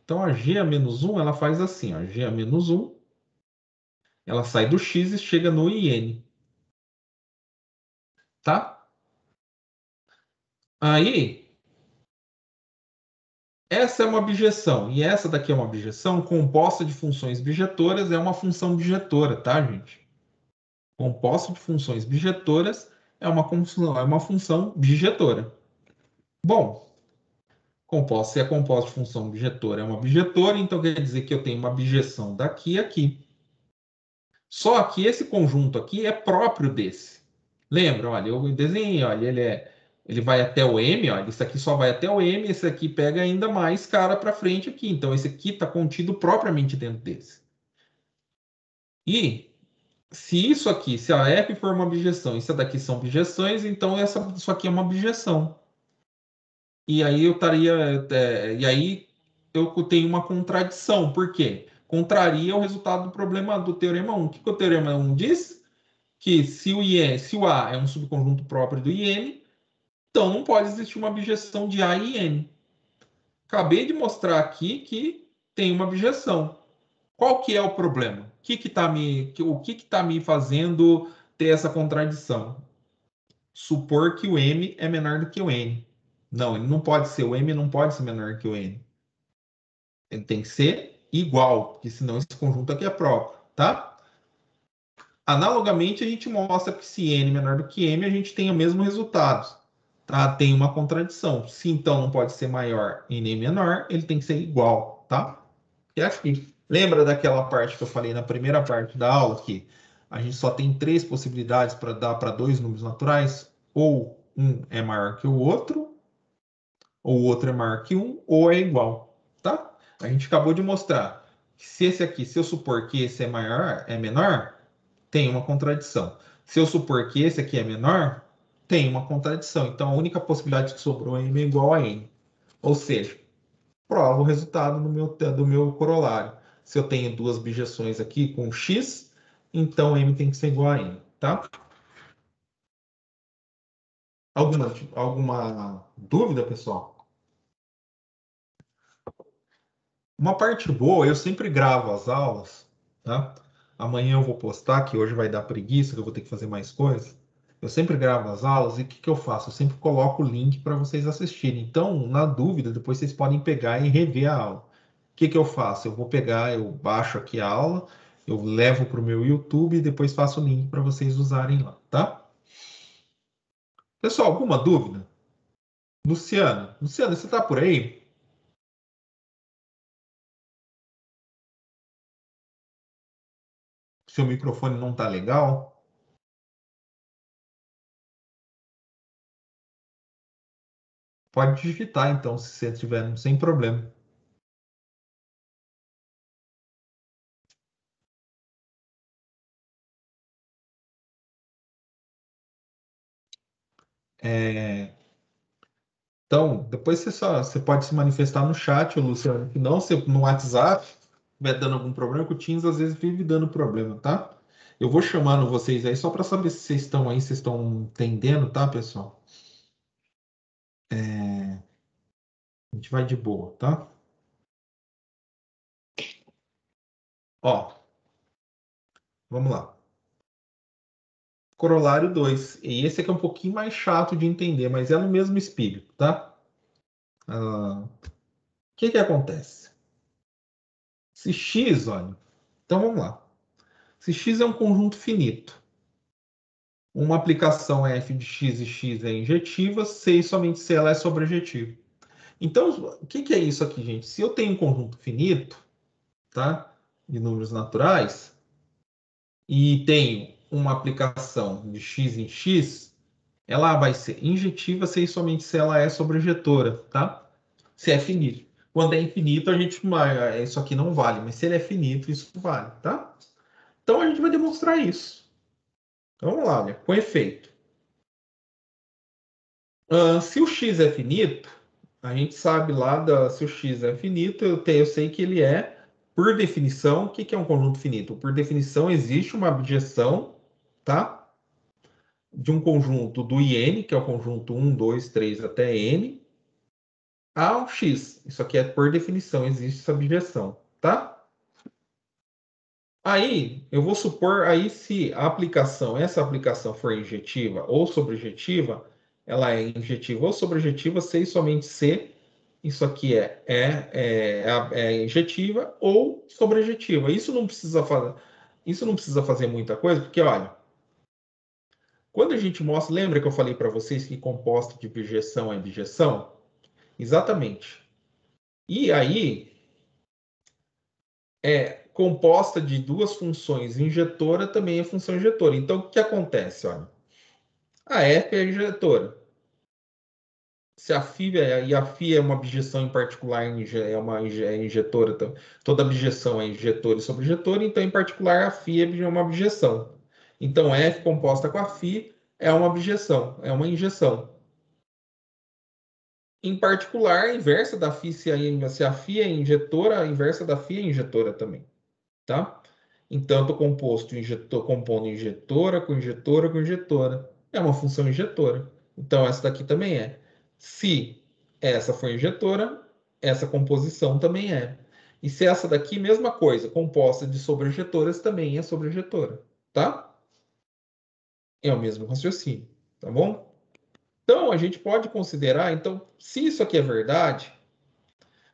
Então, a g a menos 1, ela faz assim. A g a menos 1, ela sai do x e chega no IN. Tá? Aí, essa é uma objeção. E essa daqui é uma objeção composta de funções bijetoras. É uma função bijetora, tá, gente? Composta de funções bijetoras é uma função bijetora. Bom, se é composta de função bijetora é uma bijetora, então quer dizer que eu tenho uma bijeção daqui a aqui. Só que esse conjunto aqui é próprio desse. Lembra? Olha, eu desenhei, olha, ele vai até o M, olha, isso aqui só vai até o M, esse aqui pega ainda mais cara para frente aqui. Então esse aqui está contido propriamente dentro desse. E se isso aqui, se a F for uma bijeção e isso daqui são bijeções, então isso aqui é uma bijeção. E aí eu estaria. E aí eu tenho uma contradição. Por quê? Contraria o resultado do problema do teorema 1. O que o teorema 1 diz? Que se o A é um subconjunto próprio do IN, então não pode existir uma bijeção de A e N. Acabei de mostrar aqui que tem uma bijeção. Qual que é o problema? O que está me fazendo ter essa contradição? Supor que o M é menor do que o N. Não, ele não pode ser. O M não pode ser menor que o N. Ele tem que ser igual, porque senão esse conjunto aqui é próprio, tá? Analogamente, a gente mostra que se N é menor do que M, a gente tem o mesmo resultado. Tá? Tem uma contradição. Se então não pode ser maior e nem menor, ele tem que ser igual, tá? E aqui. Lembra daquela parte que eu falei na primeira parte da aula que a gente só tem três possibilidades para dar para dois números naturais? Ou um é maior que o outro, ou o outro é maior que um, ou é igual, tá? A gente acabou de mostrar que se esse aqui, se eu supor que esse é maior, é menor, tem uma contradição. Se eu supor que esse aqui é menor, tem uma contradição. Então, a única possibilidade que sobrou é m é igual a n. Ou seja, prova o resultado do meu corolário. Se eu tenho duas bijeções aqui com x, então m tem que ser igual a n, tá? Alguma dúvida, pessoal? Uma parte boa, eu sempre gravo as aulas, tá? Amanhã eu vou postar, que hoje vai dar preguiça, que eu vou ter que fazer mais coisas. Eu sempre gravo as aulas e o que eu faço? Eu sempre coloco o link para vocês assistirem. Então, na dúvida, depois vocês podem pegar e rever a aula. O que eu faço? Eu vou pegar, eu baixo aqui a aula, eu levo para o meu YouTube e depois faço o link para vocês usarem lá, tá? Pessoal, alguma dúvida? Luciana, você está por aí? Seu microfone não está legal? Pode digitar, então, se você tiver sem problema. Então, depois você pode se manifestar no chat, Luciano. Se não, você, no WhatsApp, estiver dando algum problema, que o Teams às vezes vive dando problema, tá? Eu vou chamando vocês aí só para saber se vocês estão aí, se vocês estão entendendo, tá, pessoal? A gente vai de boa, tá? Ó, vamos lá. Corolário 2. E esse aqui é um pouquinho mais chato de entender, mas é no mesmo espírito, tá? O que acontece? Se x, olha. Então vamos lá. Se x é um conjunto finito, uma aplicação f de x e x é injetiva, C e somente C ela é sobrejetiva. Então, o que é isso aqui, gente? Se eu tenho um conjunto finito, tá? De números naturais, e tenho uma aplicação de x em x, ela vai ser injetiva se e somente se ela é sobrejetora, tá? Se é finito. Quando é infinito, a gente isso aqui não vale, mas se ele é finito, isso vale, tá? Então a gente vai demonstrar isso. Então, vamos lá, olha, com efeito. Se o x é finito, a gente sabe lá se o x é finito, eu sei que ele é, por definição, o que é um conjunto finito? Por definição, existe uma abjeção, tá? De um conjunto do IN, que é o conjunto 1, 2, 3 até N, ao X. Isso aqui é por definição, existe essa abjeção, tá? Aí, eu vou supor, aí se a aplicação, essa aplicação for injetiva ou sobrejetiva, ela é injetiva ou sobrejetiva, se e somente se isso aqui é injetiva ou sobrejetiva. Isso não precisa fazer muita coisa, porque, olha, quando a gente mostra, lembra que eu falei para vocês que composta de bijeção é bijeção? Exatamente. E aí, composta de duas funções injetora também é função injetora. Então, o que acontece? Olha, a F é injetora. Se a Φ e a Φ é uma abjeção em particular, é injetora, toda abjeção é injetora e sobrejetora, então, em particular, a Φ é uma abjeção. Então, F composta com a Φ é uma abjeção, é uma injeção. Em particular, a inversa da Φ, se a Φ é injetora, a inversa da Φ é injetora também, tá? Então, estou compondo injetora com injetora com injetora. É uma função injetora. Então, essa daqui também é. Se essa for injetora, essa composição também é. E se essa daqui, mesma coisa, composta de sobrejetoras, também é sobrejetora, tá? É o mesmo raciocínio, tá bom? Então, a gente pode considerar, então, se isso aqui é verdade,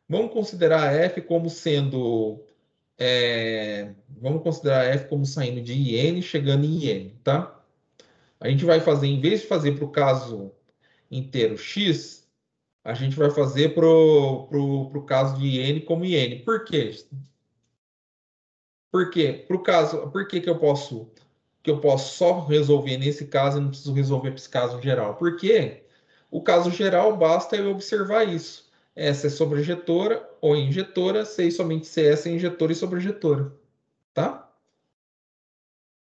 vamos considerar a F como sendo vamos considerar F como saindo de IN chegando em IN, tá? A gente vai fazer, em vez de fazer para o caso inteiro X, a gente vai fazer para o caso de IN como IN. Por quê? Por quê? Por que eu posso só resolver nesse caso e não preciso resolver para esse caso geral? Porque o caso geral basta eu observar isso. Essa é sobrejetora ou injetora, sei somente se essa é injetora e sobrejetora, tá?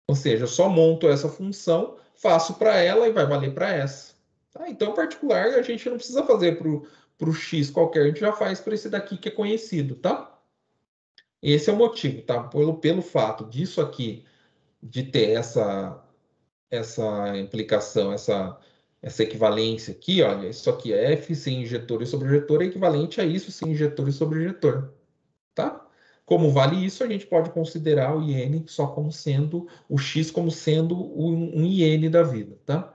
Ou seja, eu só monto essa função, faço para ela e vai valer para essa. Tá? Então, em particular, a gente não precisa fazer para o x qualquer, a gente já faz para esse daqui que é conhecido, tá? Esse é o motivo, tá? Pelo fato disso aqui, de ter essa implicação, essa equivalência aqui, olha, isso aqui é F sem injetor e sobrejetor é equivalente a isso sem injetor e sobrejetor, tá? Como vale isso, a gente pode considerar o IN só como sendo o X como sendo um IN da vida, tá?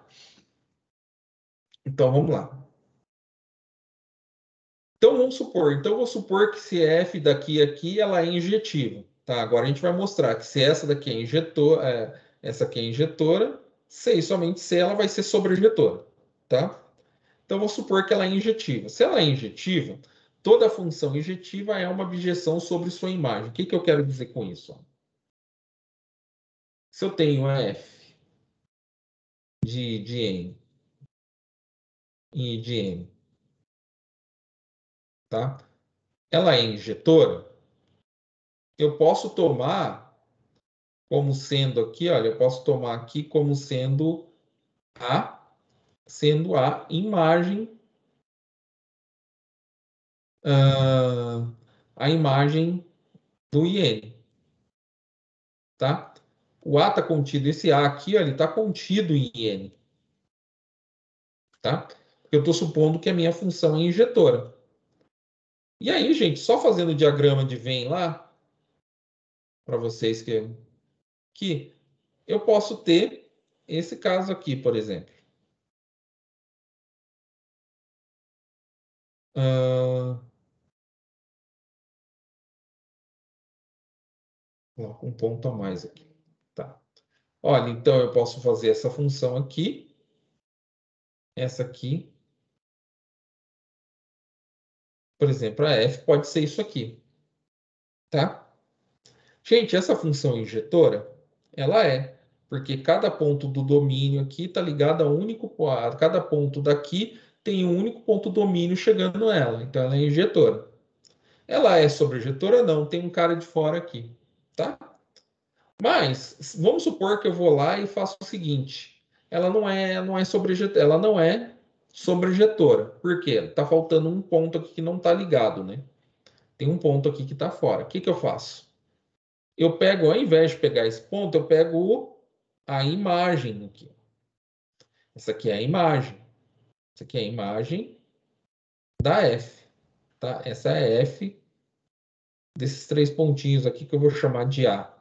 Então vamos lá. Então vamos supor, então eu vou supor que se F daqui aqui ela é injetiva, tá? Agora a gente vai mostrar que se essa daqui é injetora, essa aqui é injetora, se e somente se ela vai ser sobrejetora, tá? Então vou supor que ela é injetiva. Se ela é injetiva, toda função injetiva é uma abjeção sobre sua imagem. O que eu quero dizer com isso? Se eu tenho F de N e de N, tá? Ela é injetora, eu posso tomar como sendo aqui, olha, eu posso tomar aqui como sendo A sendo a imagem do iene, tá? O A está contido, esse A aqui, ó, ele está contido em iene, tá? Eu estou supondo que a minha função é injetora. E aí, gente, só fazendo o diagrama de Venn lá, para vocês que eu posso ter esse caso aqui, por exemplo. Coloca um ponto a mais aqui. Tá. Olha, então eu posso fazer essa função aqui, essa aqui. Por exemplo, a f pode ser isso aqui. Tá? Gente, essa função injetora, ela é, porque cada ponto do domínio aqui está ligado a um único ponto. Cada ponto daqui tem um único ponto domínio chegando nela. Então, ela é injetora. Ela é sobrejetora? Não, tem um cara de fora aqui. Tá? Mas, vamos supor que eu vou lá e faço o seguinte. Ela não é sobrejetora. Por quê? Está faltando um ponto aqui que não está ligado, né? Tem um ponto aqui que está fora. O que, que eu faço? Eu pego, ao invés de pegar esse ponto, eu pego a imagem aqui. Essa aqui é a imagem. Essa aqui é a imagem da F. Tá? Essa é a F desses três pontinhos aqui que eu vou chamar de A.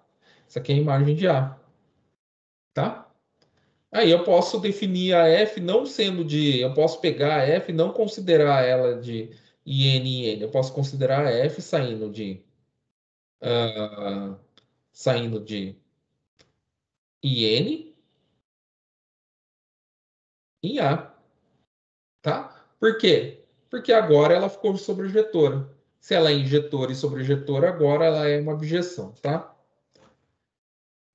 Essa aqui é a imagem de A. Tá? Aí eu posso definir a F não sendo de. Eu posso pegar a F e não considerar ela de IN e N. Eu posso considerar a F uh, saindo de IN e A. Tá? Por quê? Porque agora ela ficou sobrejetora. Se ela é injetora e sobrejetora, agora ela é uma objeção, tá?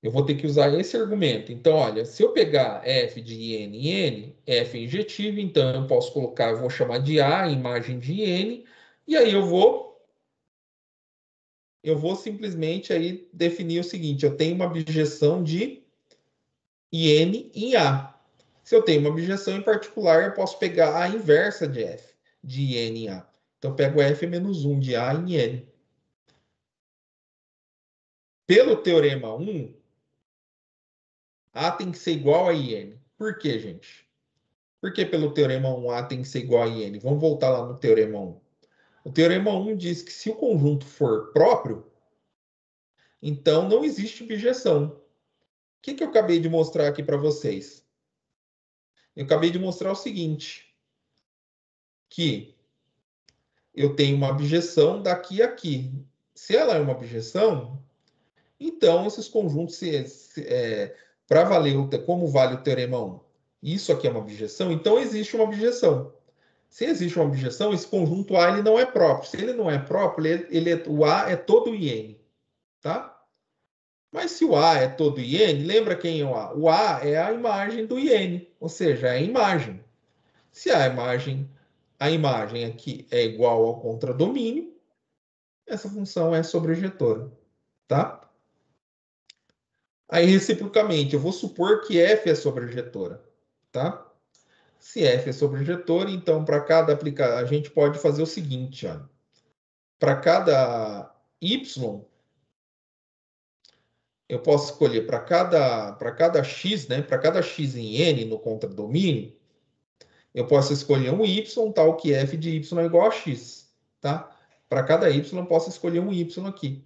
Eu vou ter que usar esse argumento. Então, olha, se eu pegar f de n e n, f é injetivo, então eu posso colocar, eu vou chamar de A, imagem de n, e aí eu vou simplesmente aí definir o seguinte, eu tenho uma objeção de IN em A. Se eu tenho uma objeção em particular, eu posso pegar a inversa de F, de IN em A. Então, eu pego F menos 1 de A em N. Pelo teorema 1, A tem que ser igual a IN. Por quê, gente? Por que pelo teorema 1 A tem que ser igual a IN? Vamos voltar lá no teorema 1. O teorema 1 diz que se o conjunto for próprio, então não existe objeção. O que eu acabei de mostrar aqui para vocês? Eu acabei de mostrar o seguinte, que eu tenho uma objeção daqui a aqui. Se ela é uma objeção, então esses conjuntos, para valer, como vale o teorema 1, isso aqui é uma objeção, então existe uma objeção. Se existe uma objeção, esse conjunto A ele não é próprio. Se ele não é próprio, o A é todo IN, tá? Mas se o A é todo IN, lembra quem é o A? O A é a imagem do IN, ou seja, é a imagem. Se a imagem aqui é igual ao contradomínio, essa função é sobrejetora, tá? Aí, reciprocamente, eu vou supor que F é sobrejetora, tá? Se F é sobrejetora, então, para cada a gente pode fazer o seguinte, ó. Para cada Y, eu posso escolher para cada X, né? Para cada X em N no contradomínio, eu posso escolher um Y, tal que F de Y é igual a X, tá? Para cada Y, eu posso escolher um Y aqui.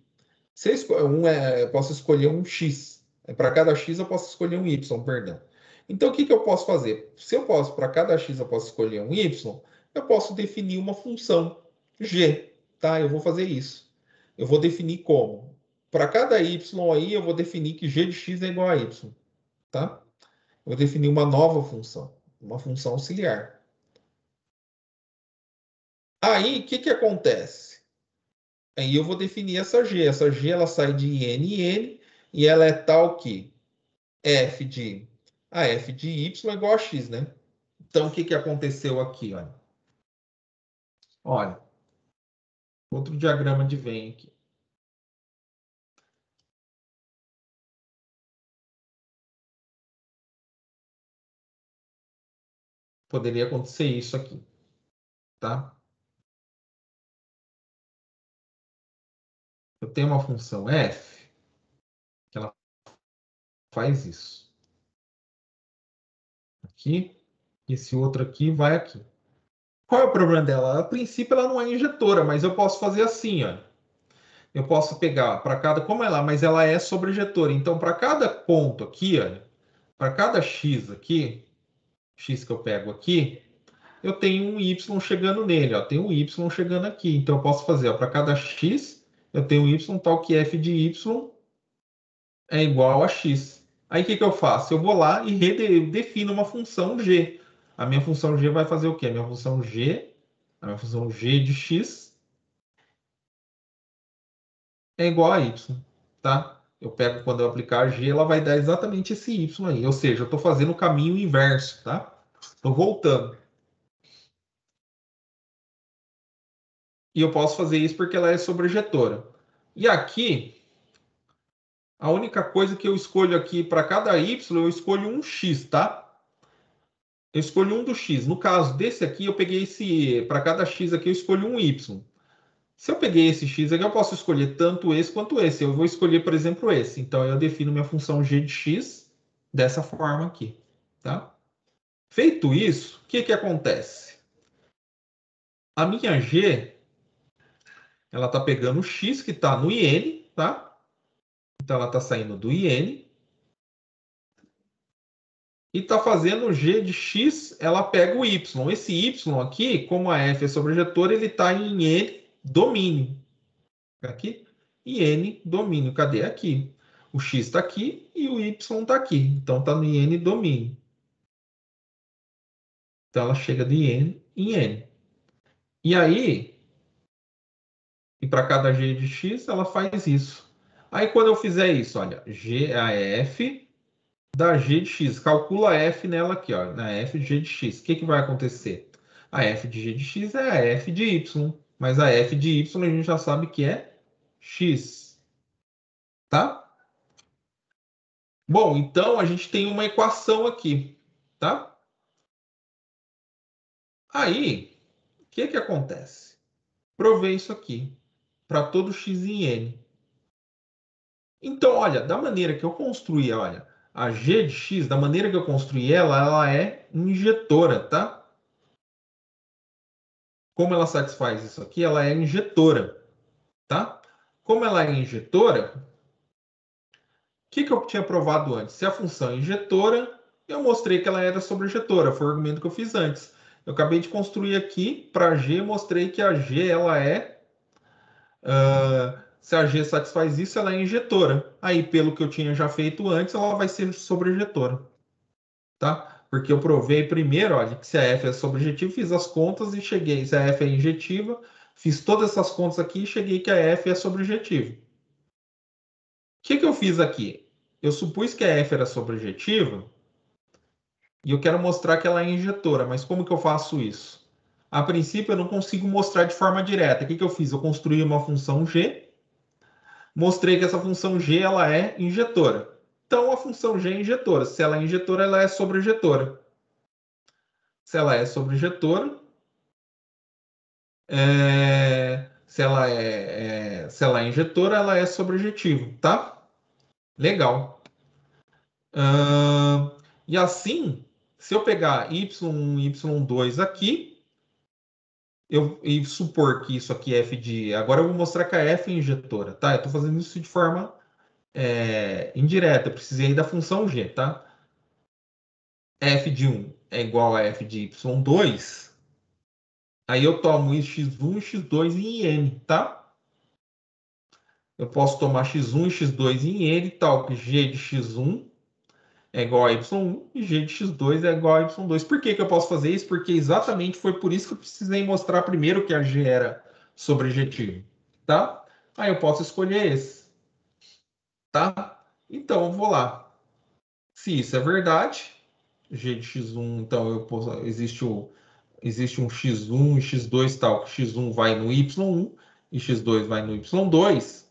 Eu posso escolher um X. Para cada X, eu posso escolher um Y, perdão. Então, o que eu posso fazer? Se eu posso, para cada X, eu posso escolher um Y, eu posso definir uma função G, tá? Eu vou fazer isso. Eu vou definir como? Para cada Y aí, eu vou definir que G de X é igual a Y, tá? Eu vou definir uma nova função, uma função auxiliar. Aí, o que acontece? Aí eu vou definir essa G. Essa G ela sai de N em N e ela é tal que f de y é igual a x, né? Então, o que aconteceu aqui? Olha, outro diagrama de Venn aqui. poderia acontecer isso aqui, tá? Eu tenho uma função f que ela faz isso. Aqui, esse outro aqui vai aqui. Qual é o problema dela? A princípio ela não é injetora, mas eu posso fazer assim, ó. Eu posso pegar para cada, como ela, mas ela é sobrejetora. Então, para cada ponto aqui, olha, para cada x aqui, x que eu pego aqui, eu tenho um y chegando nele, ó. Tem um y chegando aqui. Então, eu posso fazer, para cada x, eu tenho um y tal que f de y é igual a x. Aí, o que eu faço? Eu vou lá e redefino uma função g. A minha função g vai fazer o quê? A minha função g de x é igual a y, tá? Eu pego, quando eu aplicar g, ela vai dar exatamente esse y aí. Ou seja, eu estou fazendo o caminho inverso, tá? Estou voltando. E eu posso fazer isso porque ela é sobrejetora. E aqui, a única coisa que eu escolho aqui para cada y, eu escolho um x, tá? Eu escolho um do x. No caso desse aqui, eu peguei esse... Para cada x aqui, eu escolho um y. Se eu peguei esse x aqui, eu posso escolher tanto esse quanto esse. Eu vou escolher, por exemplo, esse. Então, eu defino minha função g de x dessa forma aqui, tá? Feito isso, o que acontece? A minha g, ela está pegando o x que está no IN, tá? Então, ela está saindo do IN. E está fazendo o g de x, ela pega o y. Esse y aqui, como a f é sobrejetora, ele está em N domínio. Aqui. E N domínio. Cadê? Aqui. O x está aqui e o y está aqui. Então, está no N domínio. Então, ela chega de N em N. E aí, e para cada g de x, ela faz isso. Aí, quando eu fizer isso, olha, g a f da g de x. Calcula a f nela aqui, ó, na f de g de x. O que vai acontecer? A f de g de x é a f de y. Mas a f de y a gente já sabe que é x. Tá? Bom, então a gente tem uma equação aqui. Tá? Aí, o que acontece? Provei isso aqui para todo x em n. Então, olha, da maneira que eu construí, olha, a g de x, da maneira que eu construí ela, ela é injetora, tá? Como ela satisfaz isso aqui? Ela é injetora, tá? Como ela é injetora, o que eu tinha provado antes? Se a função é injetora, eu mostrei que ela era sobrejetora, foi o argumento que eu fiz antes. Eu acabei de construir aqui para G, mostrei que a G ela é se a G satisfaz isso, ela é injetora. Aí, pelo que eu tinha já feito antes, ela vai ser sobrejetora. Tá? Porque eu provei primeiro, olha, que se a F é sobrejetiva, fiz as contas e cheguei. Se a F é injetiva, fiz todas essas contas aqui e cheguei que a F é sobrejetiva. O que eu fiz aqui? Eu supus que a F era sobrejetiva e eu quero mostrar que ela é injetora. Mas como que eu faço isso? A princípio, eu não consigo mostrar de forma direta. O que eu fiz? Eu construí uma função G, mostrei que essa função G ela é injetora. Então, a função G é injetora. Se ela é injetora, ela é sobrejetora. Se ela é sobrejetora, se ela é injetora, ela é sobrejetiva, tá? Legal. E assim, se eu pegar y1 e y2 aqui, e supor que isso aqui é f de... Agora eu vou mostrar que a f é injetora, tá? Eu estou fazendo isso de forma indireta. Eu precisei da função g, tá? F de 1 é igual a f de y2. Aí eu tomo x1 e x2 em n, tá? Eu posso tomar x1 e x2 em n, tal que g de x1 é igual a y1 e g de x2 é igual a y2. Por que eu posso fazer isso? Porque exatamente foi por isso que eu precisei mostrar primeiro que a g era sobrejetiva, tá? Aí eu posso escolher esse, tá? Então eu vou lá. Se isso é verdade, g de x1, então existe um x1 e x2 tal que x1 vai no y1 e x2 vai no y2.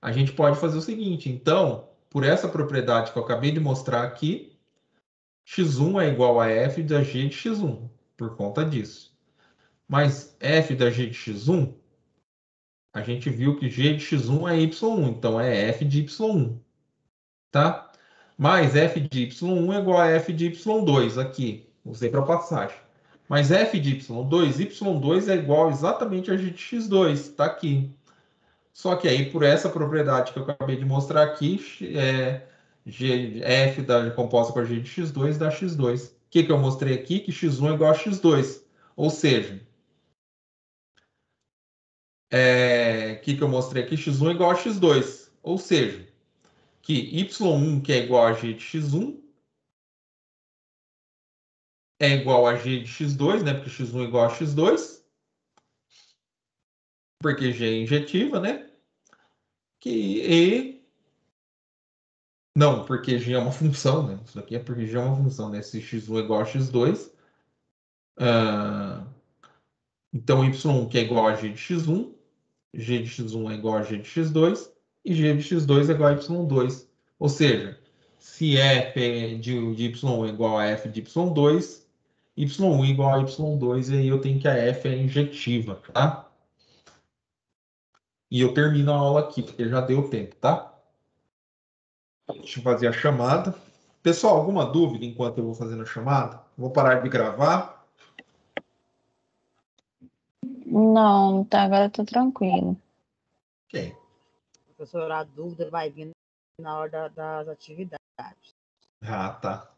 A gente pode fazer o seguinte, então, por essa propriedade que eu acabei de mostrar aqui, x1 é igual a f da g de x1, por conta disso. Mas f da g de x1, a gente viu que g de x1 é y1, então é f de y1, tá? Mais f de y1 é igual a f de y2 aqui, usei para passagem. Mas f de y2 é igual exatamente a g de x2, tá aqui. Só que aí, por essa propriedade que eu acabei de mostrar aqui, f composta por g de x2 dá x2. O que eu mostrei aqui? Que x1 é igual a x2. Ou seja, o que eu mostrei aqui? x1 é igual a x2. Ou seja, que y1, que é igual a g de x1, é igual a g de x2, né? Porque x1 é igual a x2. Porque g é injetiva, né? Não, porque g é uma função, né? Isso aqui é porque g é uma função, né? Se x1 é igual a x2, então y1 que é igual a g de x1, g de x1 é igual a g de x2 e g de x2 é igual a y2. Ou seja, se f de y1 é igual a f de y2, y1 é igual a y2, e aí eu tenho que a f é injetiva, tá? E eu termino a aula aqui, porque já deu tempo, tá? Deixa eu fazer a chamada. Pessoal, alguma dúvida enquanto eu vou fazendo a chamada? Vou parar de gravar. Não, tá, agora tô tranquilo. Ok. Professor, a dúvida vai vir na hora das atividades. Ah, tá.